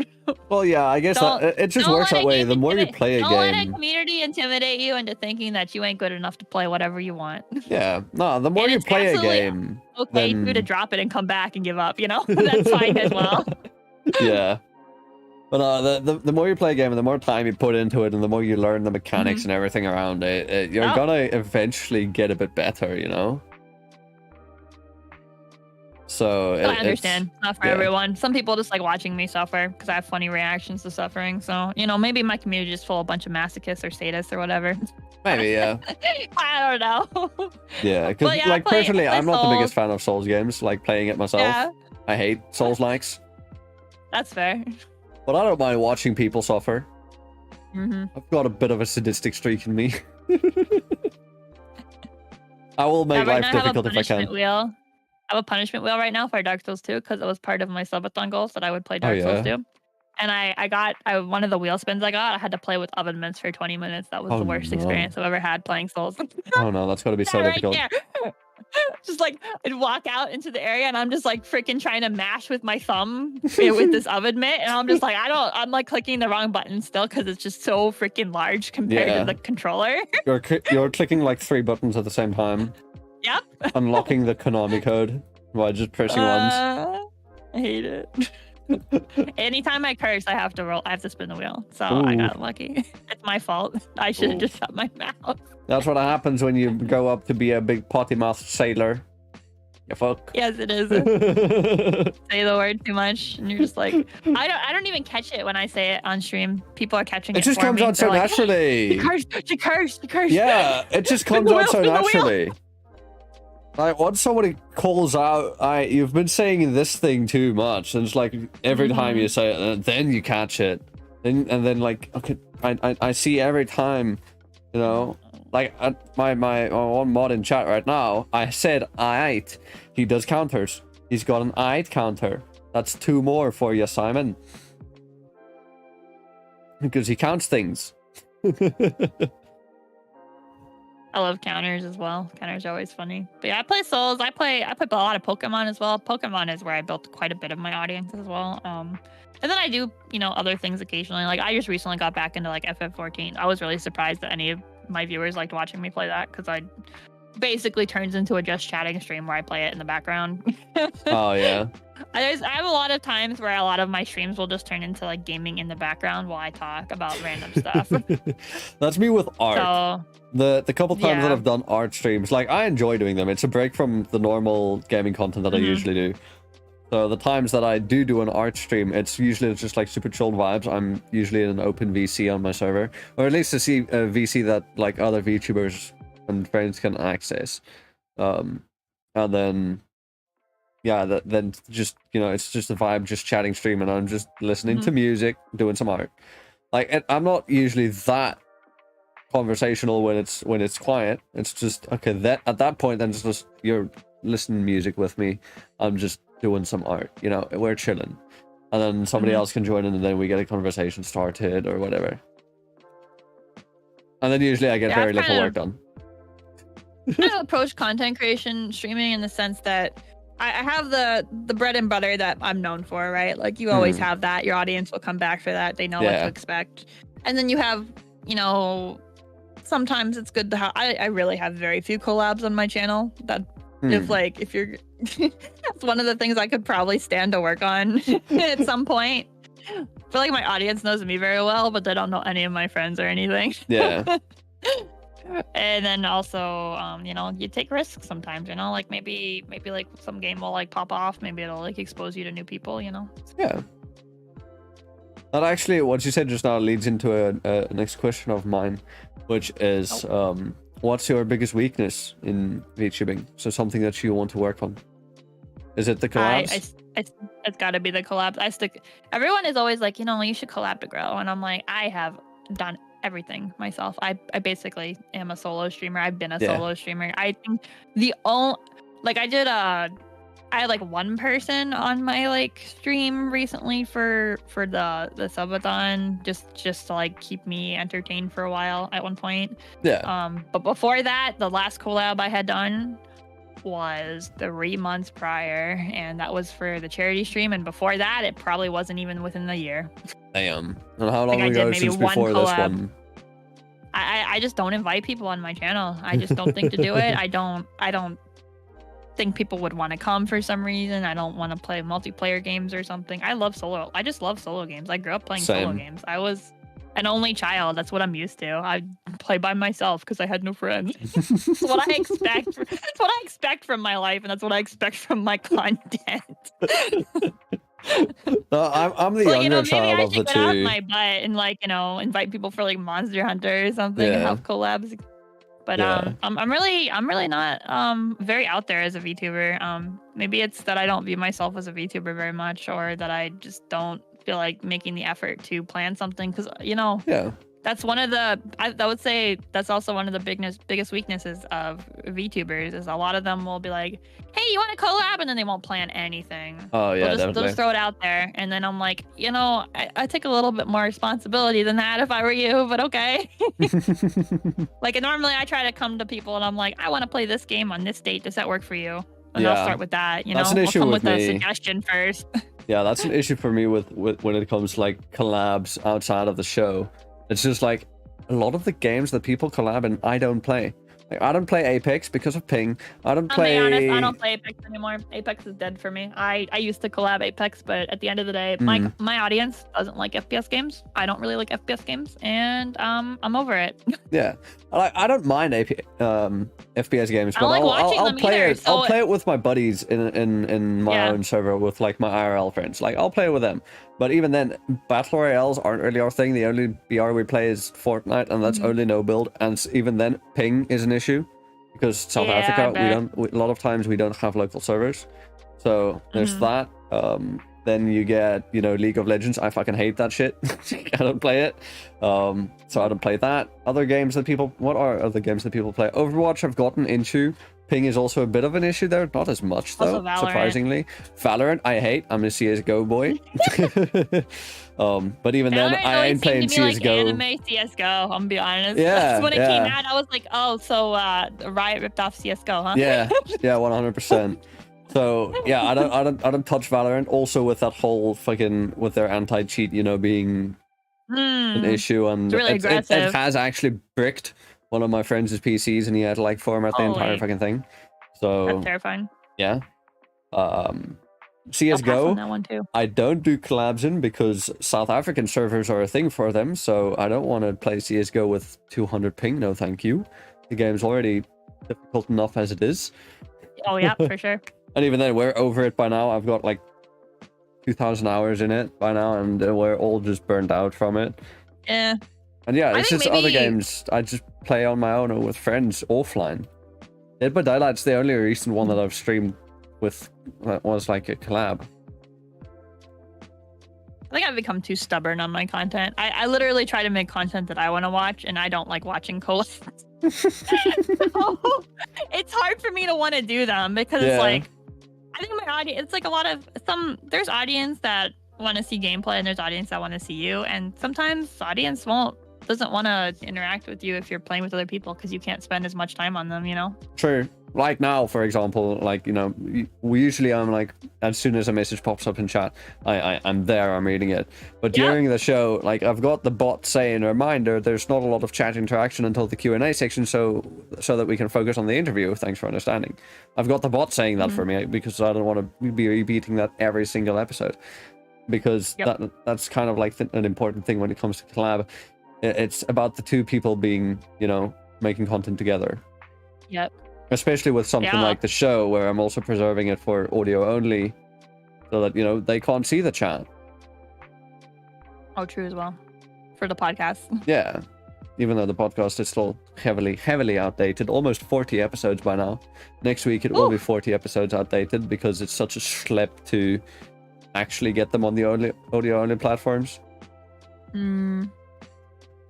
Well, yeah, I guess it just works that way. The more you play a game, don't let a community intimidate you into thinking that you ain't good enough to play whatever you want. Yeah, no, the more you play a game, okay, you to drop it and come back and give up. You know, that's fine as well. Yeah. But the more you play a game and the more time you put into it and the more you learn the mechanics and everything around it, you're gonna eventually get a bit better, you know? So I understand. It's not for everyone. Some people just like watching me suffer because I have funny reactions to suffering. So, you know, maybe my community is full of a bunch of masochists or sadists or whatever. Maybe, yeah. I don't know. Yeah, because like personally, I'm not the biggest fan of Souls games, like playing it myself. Yeah. I hate Souls-likes. That's fair. But I don't mind watching people suffer. I've got a bit of a sadistic streak in me. I will make life difficult if I can. I have a punishment wheel right now for Dark Souls 2 because it was part of my subathon goals that I would play Dark Souls 2. And I got one of the wheel spins I had to play with oven mitts for 20 minutes. That was the worst experience I've ever had playing Souls. Oh no, that's got to be so difficult. Just like I'd walk out into the area and I'm just like freaking trying to mash with my thumb with this oven mitt, and I'm just like I'm like clicking the wrong button still because it's just so freaking large compared to the controller. You're clicking like 3 buttons at the same time. Yep. Unlocking the Konami code while just pressing ones. I hate it. Anytime I curse, I have to spin the wheel. So I got lucky. It's my fault. I should have just shut my mouth. That's what happens when you go up to be a big potty mouth sailor. You fuck. Yes, it is. Say the word too much, and you're just like, I don't even catch it when I say it on stream. People are catching it. It just comes out so naturally. She cursed. Yeah, it just comes out so naturally. Like, once somebody calls out, you've been saying this thing too much, and it's like every time you say it, and then you catch it, and then like, okay, I see every time, you know, like my one mod in chat right now, I said aight. He does counters. He's got an aight counter. That's 2 more for you, Simon, because he counts things. I love counters as well. Counters are always funny. But yeah, I play Souls. I play a lot of Pokemon as well. Pokemon is where I built quite a bit of my audience as well. And then I do, you know, other things occasionally. Like I just recently got back into like FF14. I was really surprised that any of my viewers liked watching me play that because I basically turns into a just chatting stream where I play it in the background. Oh yeah. I have a lot of times where a lot of my streams will just turn into like gaming in the background while I talk about random stuff. That's me with art. So The couple times that yeah. I've done art streams, like I enjoy doing them. It's a break from the normal gaming content that I usually do. So the times that I do an art stream, it's usually just like super chilled vibes. I'm usually in an open VC on my server, or at least to see a VC that like other VTubers and friends can access. And then yeah, then just, you know, it's just a vibe, just chatting stream, and I'm just listening to music, doing some art. Like I'm not usually that conversational when it's quiet. It's just okay. That at that point, then just you're listening to music with me. I'm just doing some art. You know, we're chilling, and then somebody else can join in, and then we get a conversation started or whatever. And then usually I get very little work done. I approach content creation streaming in the sense that I have the bread and butter that I'm known for, right? Like you always have that. Your audience will come back for that. They know what to expect. And then you have, you know, sometimes it's good to have. I really have very few collabs on my channel. That if you're, that's one of the things I could probably stand to work on at some point. I feel like my audience knows me very well, but they don't know any of my friends or anything. Yeah. And then also, you know, you take risks sometimes, you know, like maybe like some game will like pop off, maybe it'll like expose you to new people, you know. Yeah. That actually, what you said just now leads into a next question of mine, which is, what's your biggest weakness in VTubing? So something that you want to work on. Is it the collabs? It's got to be the collabs. Everyone is always like, you know, you should collab to grow, and I'm like, I have done everything myself. I basically am a solo streamer. I've been a solo streamer. I think I had like one person on my like stream recently for the subathon, just to like keep me entertained for a while at one point. Yeah. But before that, the last collab I had done was 3 months prior, and that was for the charity stream, and before that it probably wasn't even within the year. Damn. And how long ago since before this one? I just don't invite people on my channel. I just don't think to do it. I don't think people would want to come for some reason. I don't want to play multiplayer games or something. I just love solo games. I grew up playing solo games. I was an only child. That's what I'm used to. I play by myself because I had no friends. That's what I expect. That's what I expect from my life, and that's what I expect from my content. No, I'm the younger child of the two. Get out my butt and like, you know, invite people for like Monster Hunter or something and have collabs. But I'm really not very out there as a VTuber. Maybe it's that I don't view myself as a VTuber very much, or that I just don't feel like making the effort to plan something, because you know, that's one of the I would say that's also one of the biggest weaknesses of VTubers is a lot of them will be like, hey, you want to collab, and then they won't plan anything. Oh yeah, they'll just throw it out there, and then I'm like, you know, I take a little bit more responsibility than that if I were you, but okay. Like normally I try to come to people and I'm like, I want to play this game on this date. Does that work for you? And I'll start with that. You know, I'll come with a suggestion first. Yeah, that's an issue for me with when it comes to like collabs outside of the show. It's just like a lot of the games that people collab in, I don't play. Like, I don't play Apex because of ping. I don't play. I'll be honest, I don't play Apex anymore. Apex is dead for me. I used to collab Apex, but at the end of the day, my audience doesn't like FPS games. I don't really like FPS games, and I'm over it. Yeah, I don't mind FPS games, but I'll play it. I'll play it with my buddies in my own server with like my IRL friends. Like I'll play with them. But even then, battle royales aren't really our thing. The only BR we play is Fortnite, and that's only no build. And even then, ping is an issue because South Africa, a lot of times we don't have local servers. So there's that. Then you get, you know, League of Legends. I fucking hate that shit. I don't play it. So I don't play that. Other games that people, what are other games that people play? Overwatch I've gotten into. Ping is also a bit of an issue there, not as much though, surprisingly. Valorant I hate. I'm a CSGO boy. But even then, I ain't playing CSGO. Like anime CSGO, I'm gonna be honest. Yeah, when it came out, I was like, oh, so Riot ripped off CSGO, huh? Yeah, 100%. So yeah, I don't touch Valorant. Also with that whole fucking with their anti-cheat, you know, being an issue, and really it has actually bricked one of my friends' PCs, and he had to like format the entire fucking thing. So that's terrifying. Yeah. I'll pass CS:GO, on that one too. I don't do collabs in because South African servers are a thing for them, so I don't want to play CS:GO with 200 ping, no thank you. The game's already difficult enough as it is. Oh yeah, for sure. And even then, we're over it by now. I've got like 2,000 hours in it by now, and we're all just burned out from it. Yeah. And yeah, I it's think just other maybe- games I just play on my own or with friends offline. Dead by Daylight's the only recent one that I've streamed with that was like a collab. I think I've become too stubborn on my content. I literally try to make content that I want to watch, and I don't like watching collabs. So, it's hard for me to want to do them because it's like, I think my audience, it's like a lot of there's audience that want to see gameplay and there's audience that want to see you. And sometimes the audience doesn't want to interact with you if you're playing with other people because you can't spend as much time on them, you know? True. Like now, for example, like, you know, we usually I'm like, as soon as a message pops up in chat, I'm there, I'm reading it. But during the show, like I've got the bot saying a reminder, there's not a lot of chat interaction until the Q&A section, so that we can focus on the interview. Thanks for understanding. I've got the bot saying that for me because I don't want to be repeating that every single episode. Because that's kind of like an important thing when it comes to collab. It's about the two people being, you know, making content together. Yep. Especially with something like the show, where I'm also preserving it for audio only, so that, you know, they can't see the chat. Oh, true as well. For the podcast. Yeah. Even though the podcast is still heavily outdated, almost 40 episodes by now. Next week it will be 40 episodes outdated because it's such a schlep to actually get them on the audio only platforms.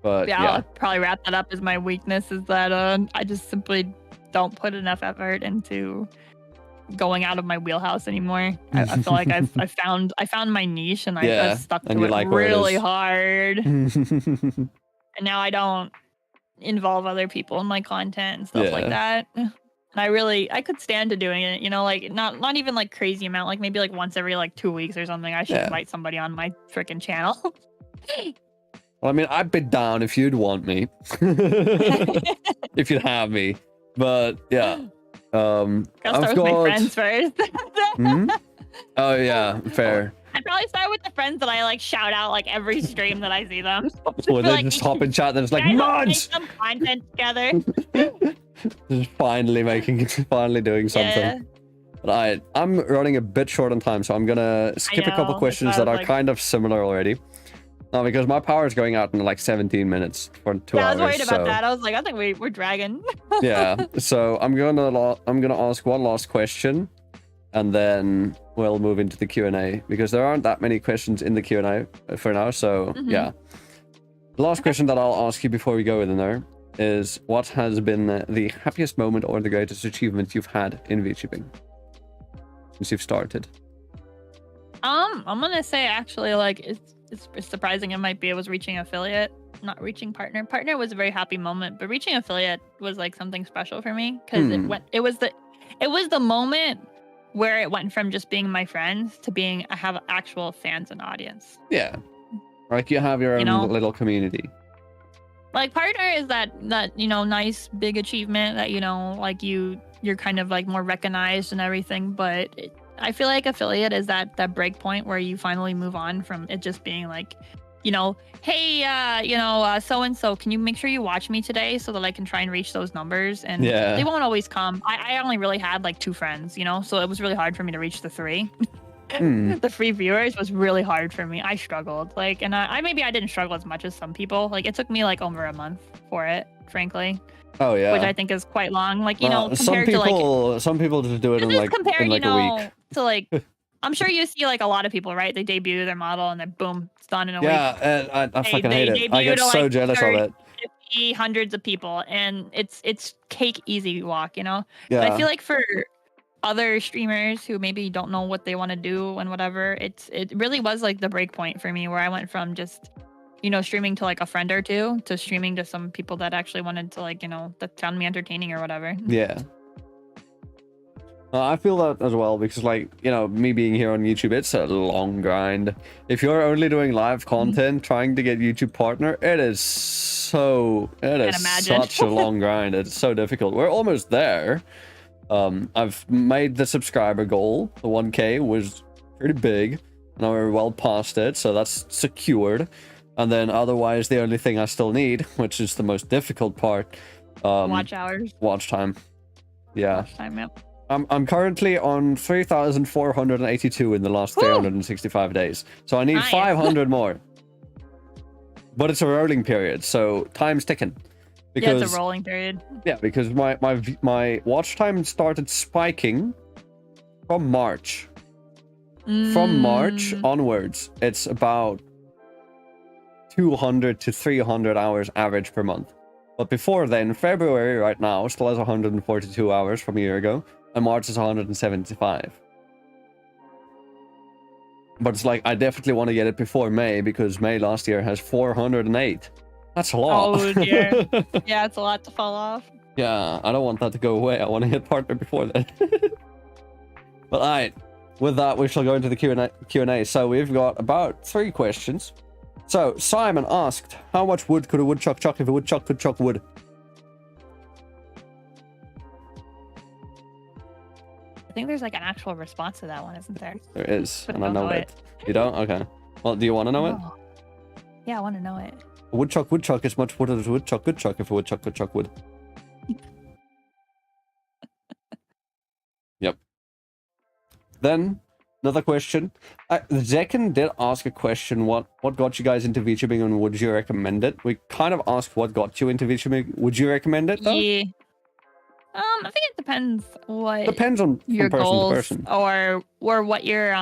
But yeah, I'll probably wrap that up as my weakness is that I just simply don't put enough effort into going out of my wheelhouse anymore. I feel like I found my niche and I've stuck to it like really hard. And now I don't involve other people in my content and stuff like that. And I could stand to doing it, you know, like not even like crazy amount, like maybe like once every like 2 weeks or something. I should invite somebody on my freaking channel. Well, I mean, I'd be down if you'd want me. If you'd have me. But yeah. Gotta start with my friends first. Oh yeah, fair. I'd probably start with the friends that I like shout out like every stream that I see them. Or they just hop in chat and it's like, mods! Make some content together. Just finally doing something. Yeah. But I'm running a bit short on time, so I'm gonna skip a couple questions that are kind of similar already. Because my power is going out in like 17 minutes for 2 hours. I was worried about that. I was like, I think we're dragging. Yeah, so I'm gonna ask one last question, and then we'll move into the Q&A because there aren't that many questions in the Q&A for now. So yeah, the last question that I'll ask you before we go in there is, what has been the happiest moment or the greatest achievement you've had in VTubing since you've started? I'm gonna say actually, like it's surprising it was reaching affiliate, not reaching partner. Partner was a very happy moment, but reaching affiliate was like something special for me because it was the moment where it went from just being my friends to being I have actual fans and audience. Yeah, like you have your own little community. Like partner is that you know, nice big achievement that, you know, like you're kind of like more recognized and everything, but I feel like affiliate is that break point where you finally move on from it just being like, you know, hey, so and so, can you make sure you watch me today so that I can try and reach those numbers? And they won't always come. I only really had like 2 friends, you know, so it was really hard for me to reach the 3. The free viewers was really hard for me. I struggled, like, and I maybe I didn't struggle as much as some people. Like, it took me like over a month for it, frankly. Oh yeah, which I think is quite long. Like, you know, compared to like some people just do it in like, compared, in like a week. To like, I'm sure you see like a lot of people, right? They debut their model and then boom, it's done in a week. Yeah, I fucking hate it. I get so jealous of it. 50, hundreds of people, and it's cake easy walk, you know. Yeah. But I feel like for other streamers who maybe don't know what they want to do and whatever, it really was like the break point for me where I went from just, you know, streaming to like a friend or two to streaming to some people that actually wanted to, like, you know, that found me entertaining or whatever. Yeah. I feel that as well because, like, you know, me being here on YouTube, it's a long grind. If you're only doing live content, trying to get YouTube partner, it is such a long grind. It's so difficult. We're almost there. I've made the subscriber goal. The 1K was pretty big. Now we're well past it, so that's secured. And then otherwise, the only thing I still need, which is the most difficult part, Watch hours. watch time. Yeah. Watch time, yep. I'm currently on 3,482 in the last 365 days. So I need Nice. 500 more. But it's a rolling period, so time's ticking. Yeah, it's a rolling period. Yeah, because my watch time started spiking from March. From March onwards, it's about 200 to 300 hours average per month. But before then, February right now still has 142 hours from a year ago, and March is 175. But it's like, I definitely want to get it before May, because May last year has 408. That's a lot. Oh dear. Yeah, it's a lot to fall off. Yeah, I don't want that to go away. I want to hit partner before then. But alright, with that, we shall go into the Q&A. So we've got about 3 questions. So Simon asked, how much wood could a woodchuck chuck if a woodchuck could chuck wood? I think there's like an actual response to that one, isn't there? There is, But and I don't know know it. You don't? Okay. Well, do you want to know it? Oh. Yeah, I want to know it. A woodchuck is much wood as a woodchuck could chuck if a woodchuck could chuck wood. Yep. Then, another question. Zekin did ask a question, what got you guys into VTubing and would you recommend it? We kind of asked what got you into VTubing. Would you recommend it though? Yeah. I think it depends what Depends on your from person goals to person. or what your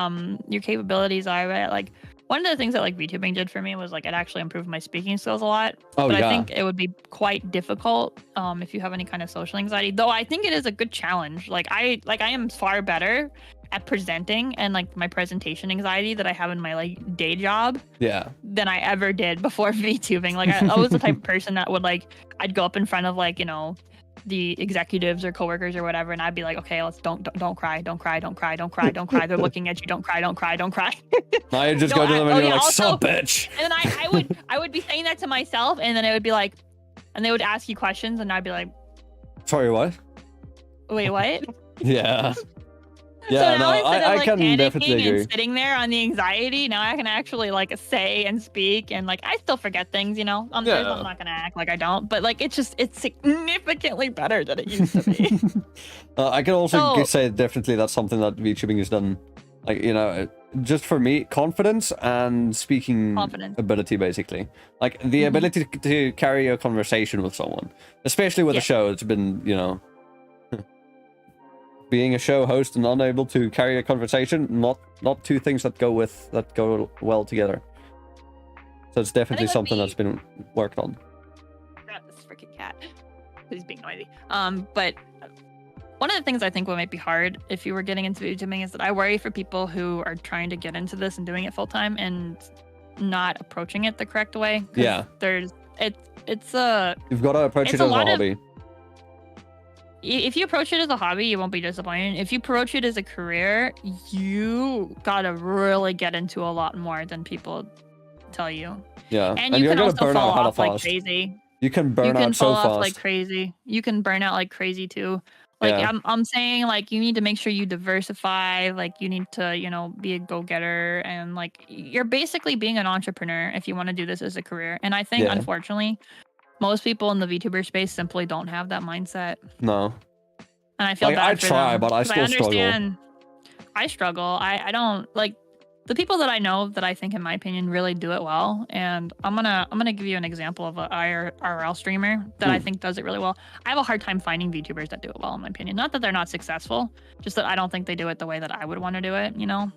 capabilities are, right? Like one of the things that like VTubing did for me was like it actually improved my speaking skills a lot. Oh, but yeah. I think it would be quite difficult if you have any kind of social anxiety. Though I think it is a good challenge. Like I am far better at presenting and like my presentation anxiety that I have in my like day job Yeah. than I ever did before VTubing. Like I was the type of person that would like I'd go up in front of like, you know, the executives or coworkers or whatever, and I'd be like, okay, let's don't cry, don't cry, don't cry, don't cry, don't cry. They're looking at you, don't cry, don't cry, don't cry. Now you just go to them and you're like, also, sup, bitch. And then I would be saying that to myself, and then it would be like, and they would ask you questions, and I'd be like, Sorry, what? wait, what? Yeah. So Yeah, now no, instead I of like can definitely panicking agree. and sitting there on the anxiety, now I can actually like say and speak, and like I still forget things, you know. I'm not gonna act like I don't, but like it's significantly better than it used to be. I can also say definitely that's something that VTubing has done. Like, you know, just for me, confidence and speaking ability, basically. Like the ability to carry a conversation with someone, especially with a show. It's been, you know, being a show host and unable to carry a conversation, not two things that go well together. So it's definitely something that's been worked on. This freaking cat, he's being noisy. But one of the things I think what might be hard if you were getting into VTubing is that I worry for people who are trying to get into this and doing it full time and not approaching it the correct way. Yeah. It's a. You've got to approach it as a hobby. If you approach it as a hobby, you won't be disappointed. If you approach it as a career, you gotta really get into a lot more than people tell you. Yeah, and you can also burn fall out off like crazy. You can burn out so fast. Fall off like crazy. You can burn out like crazy too. Like I'm saying, like you need to make sure you diversify. Like you need to, you know, be a go-getter, and like you're basically being an entrepreneur if you want to do this as a career. And I think, unfortunately, most people in the VTuber space simply don't have that mindset. No. And I feel bad I for try, them, but I still struggle. I struggle. I don't like the people that I know that I think, in my opinion, really do it well. And I'm gonna give you an example of an IRL streamer that I think does it really well. I have a hard time finding VTubers that do it well, in my opinion. Not that they're not successful, just that I don't think they do it the way that I would want to do it, you know?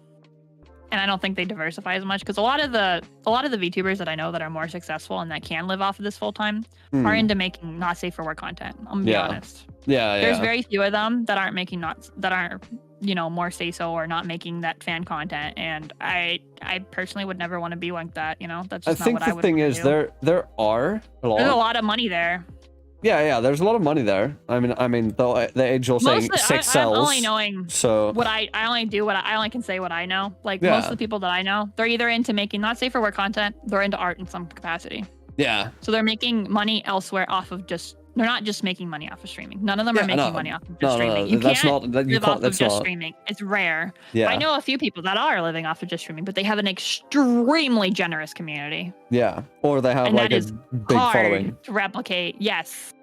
And I don't think they diversify as much, because a lot of the VTubers that I know that are more successful and that can live off of this full time are into making not safe for work content. I'm gonna be honest. Yeah. There's very few of them that aren't making you know, more say so or not making that fan content, and I personally would never want to be like that, you know. That's just not what I would do. I think the thing is there are a lot. There's a lot of money there. Yeah, there's a lot of money there. I mean, the age old saying sex sells. I'm only knowing what I only can say what I know. Like most of the people that I know, they're either into making not safe for work content, they're into art in some capacity. Yeah. So they're making money elsewhere off of just they're not just making money off of streaming. None of them are Yeah, making no. money off of just No, streaming. You that's can't not that you live can't. off of That's just not. streaming. It's rare. Yeah. I know a few people that are living off of just streaming, but they have an extremely generous community. Yeah, or they have And like that a is big hard following. to replicate. Yes.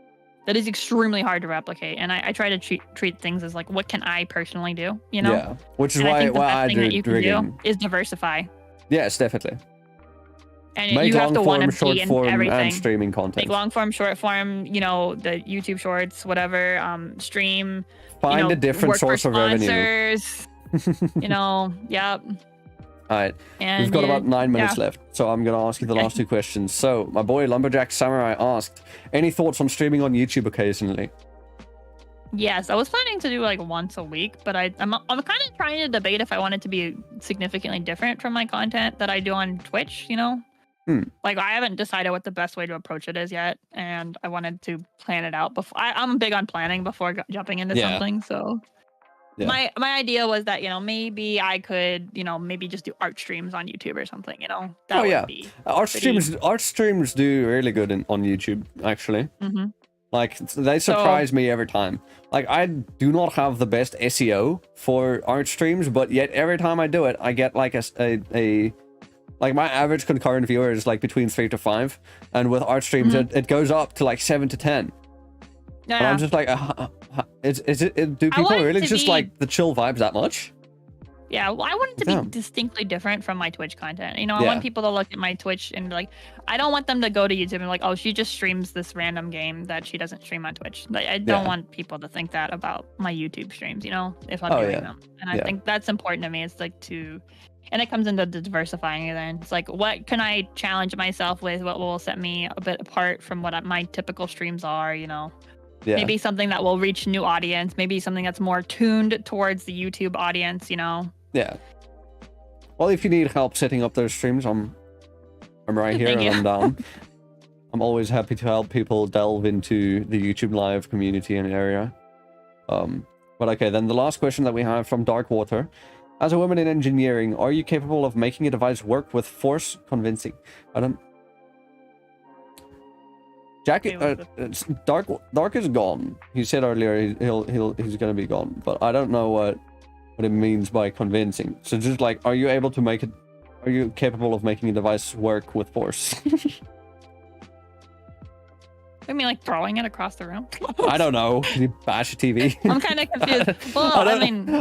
That is extremely hard to replicate. And I try to treat things as like, what can I personally do? You know? Yeah, which is And I why think the best I thing do that you can rigging. do is diversify. Yes, definitely. And Make you have to long want form, to short be in form, and everything. streaming content. Make long form, short form, you know, the YouTube shorts, whatever, stream. Find you know, a different work for source of revenue. sponsors, you know, yep. All right, And we've got about 9 minutes yeah. left, so I'm gonna ask you the last two questions. So, my boy Lumberjack Samurai asked, any thoughts on streaming on YouTube occasionally? Yes, I was planning to do like once a week, but I'm kind of trying to debate if I want it to be significantly different from my content that I do on Twitch, you know? Like, I haven't decided what the best way to approach it is yet, and I wanted to plan it out before. I'm big on planning before jumping into something, so... Yeah. My idea was that, you know, maybe I could, you know, maybe just do art streams on YouTube or something, you know? That would be art pretty... streams do really good on YouTube, actually. Mm-hmm. Like, they surprise me every time. Like, I do not have the best SEO for art streams, but yet every time I do it, I get like a like, my average concurrent viewer is like between 3 to 5, and with art streams it goes up to like 7 to 10. Yeah. And I'm just like, do people really just like the chill vibes that much? Yeah, well, I want it to be distinctly different from my Twitch content. You know, I want people to look at my Twitch and be like, I don't want them to go to YouTube and be like, oh, she just streams this random game that she doesn't stream on Twitch. Like, I don't want people to think that about my YouTube streams, you know, if I'm doing them. And I think that's important to me. It's like and it comes into diversifying then. It's like, what can I challenge myself with? What will set me a bit apart from what my typical streams are, you know? Yeah. Maybe something that will reach new audience. Maybe something that's more tuned towards the YouTube audience, you know? Yeah. Well, if you need help setting up those streams, I'm right here and I'm down. I'm always happy to help people delve into the YouTube Live community and area. But okay, then the last question that we have from Darkwater. As a woman in engineering, are you capable of making a device work with force convincing? I don't... Jack, Dark is gone. He said earlier he's gonna be gone, but I don't know what it means by convincing. So just like, are you able to make it? Are you capable of making a device work with force? I mean, like throwing it across the room? I don't know. Can you bash a TV? I'm kind of confused. Well,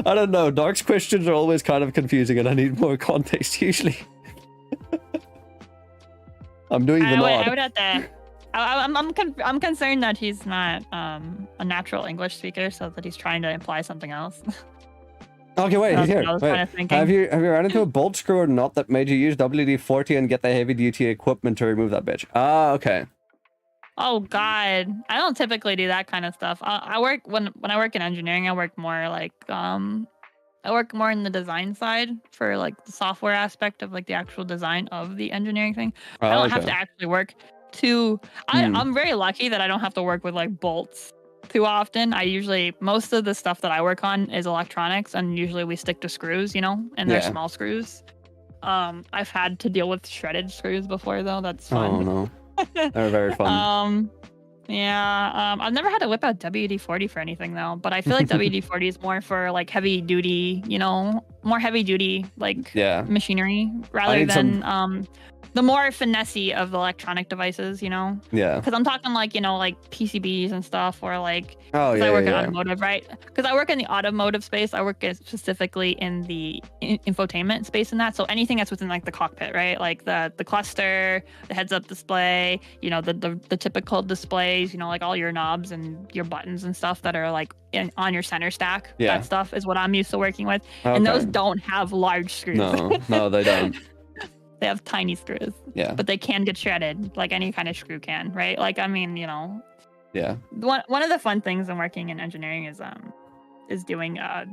I don't know. Dark's questions are always kind of confusing, and I need more context usually. I'm doing the nod. I would have to. I'm concerned that he's not a natural English speaker, so that he's trying to imply something else. Okay, wait, he's here. Wait. Have you run into a bolt screw or knot that made you use WD-40 and get the heavy duty equipment to remove that bitch? Ah, okay. Oh God, I don't typically do that kind of stuff. I work when I work in engineering. I work more like I work more in the design side for like the software aspect of like the actual design of the engineering thing. I don't have to actually work too. I'm very lucky that I don't have to work with like bolts too often. Most of the stuff that I work on is electronics, and usually we stick to screws, you know, and they're small screws. I've had to deal with shredded screws before though. That's fun. Oh no. They're very fun. I've never had to whip out WD-40 for anything though, but I feel like WD-40 is more for like heavy duty, you know, more heavy duty like machinery rather than the more finessey of the electronic devices, you know? Yeah. Because I'm talking like, you know, like PCBs and stuff, or like, I work in automotive, right? Because I work in the automotive space. I work specifically in the infotainment space in that. So anything that's within like the cockpit, right? Like the cluster, the heads up display, you know, the typical displays, you know, like all your knobs and your buttons and stuff that are like on your center stack. Yeah. That stuff is what I'm used to working with. Okay. And those don't have large screws. No, they don't. They have tiny screws. Yeah. But they can get shredded like any kind of screw can, right? Like, I mean, you know. Yeah. One of the fun things in working in engineering is doing I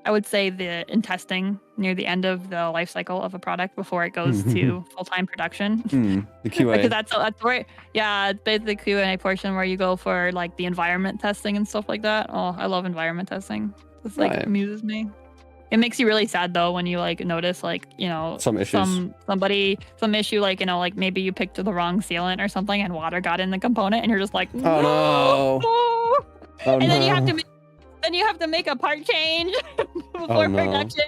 would say in testing near the end of the life cycle of a product before it goes to full-time production. The QA. Because that's where, it's basically the Q&A portion where you go for like the environment testing and stuff like that. Oh, I love environment testing. It's like amuses me. It makes you really sad though when you like notice like, you know, Some issues. some issue like, you know, like maybe you picked the wrong sealant or something and water got in the component and you're just like, no. Oh Oh, and then no. you have to make a part change before no. production.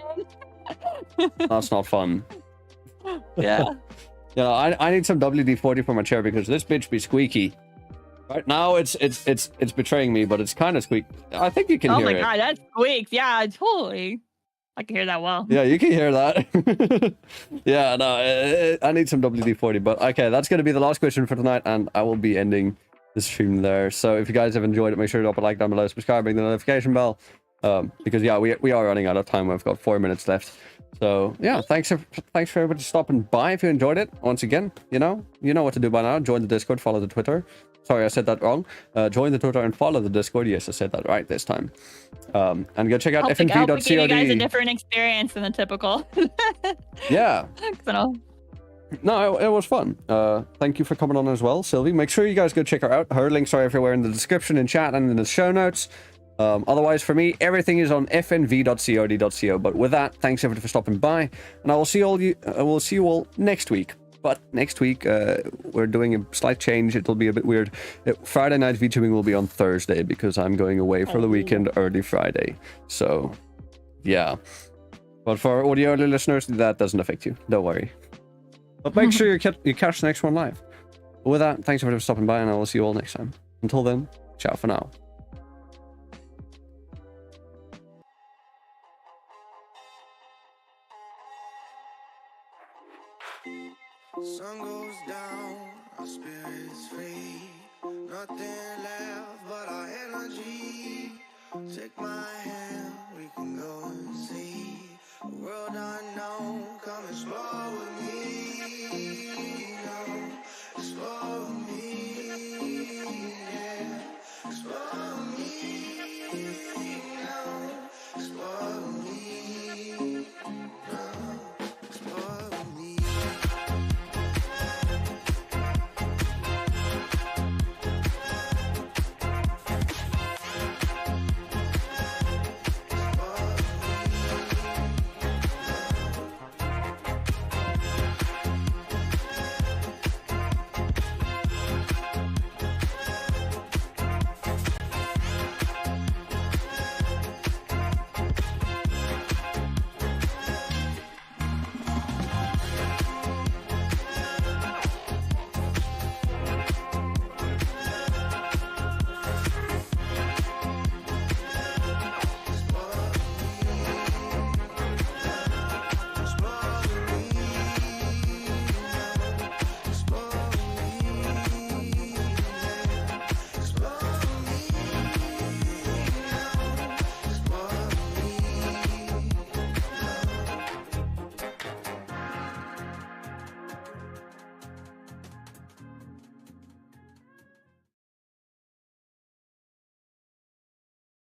That's not fun. Yeah. You know, I need some WD-40 for my chair because this bitch be squeaky. Right now it's betraying me, but it's kind of squeak. I think you can hear it. Oh my god, that squeaks. Yeah, totally. I can hear that well. Yeah, you can hear that. Yeah, no, I need some WD-40, but okay, that's going to be the last question for tonight, and I will be ending the stream there. So if you guys have enjoyed it, make sure to drop a like down below, subscribe, ring the notification bell, because yeah, we are running out of time. We've got 4 minutes left. So yeah, thanks for everybody stopping by. If you enjoyed it, once again, you know what to do by now. Join the Discord, follow the Twitter. Sorry, I said that wrong. Join the Twitter and follow the Discord. Yes, I said that right this time. And go check out FNV.cod. give you guys a different experience than the typical. Yeah. So, No, it was fun. Thank you for coming on as well, Sylvie. Make sure you guys go check her out. Her links are everywhere in the description, in chat, and in the show notes. Otherwise, for me, everything is on fnv.cod.co. But with that, thanks everybody for stopping by, and I will see you all next week. But next week, we're doing a slight change. It'll be a bit weird. Friday Night VTubing will be on Thursday because I'm going away for the weekend early Friday. So, yeah. But for audio only listeners, that doesn't affect you. Don't worry. But make sure you catch the next one live. But with that, thanks everybody for stopping by, and I will see you all next time. Until then, ciao for now. Sun goes down, our spirits free. Nothing left but our energy. Take my hand, we can go and see a world unknown. Come explore with me. No, explore with me. Yeah, explore with me. No, explore with me.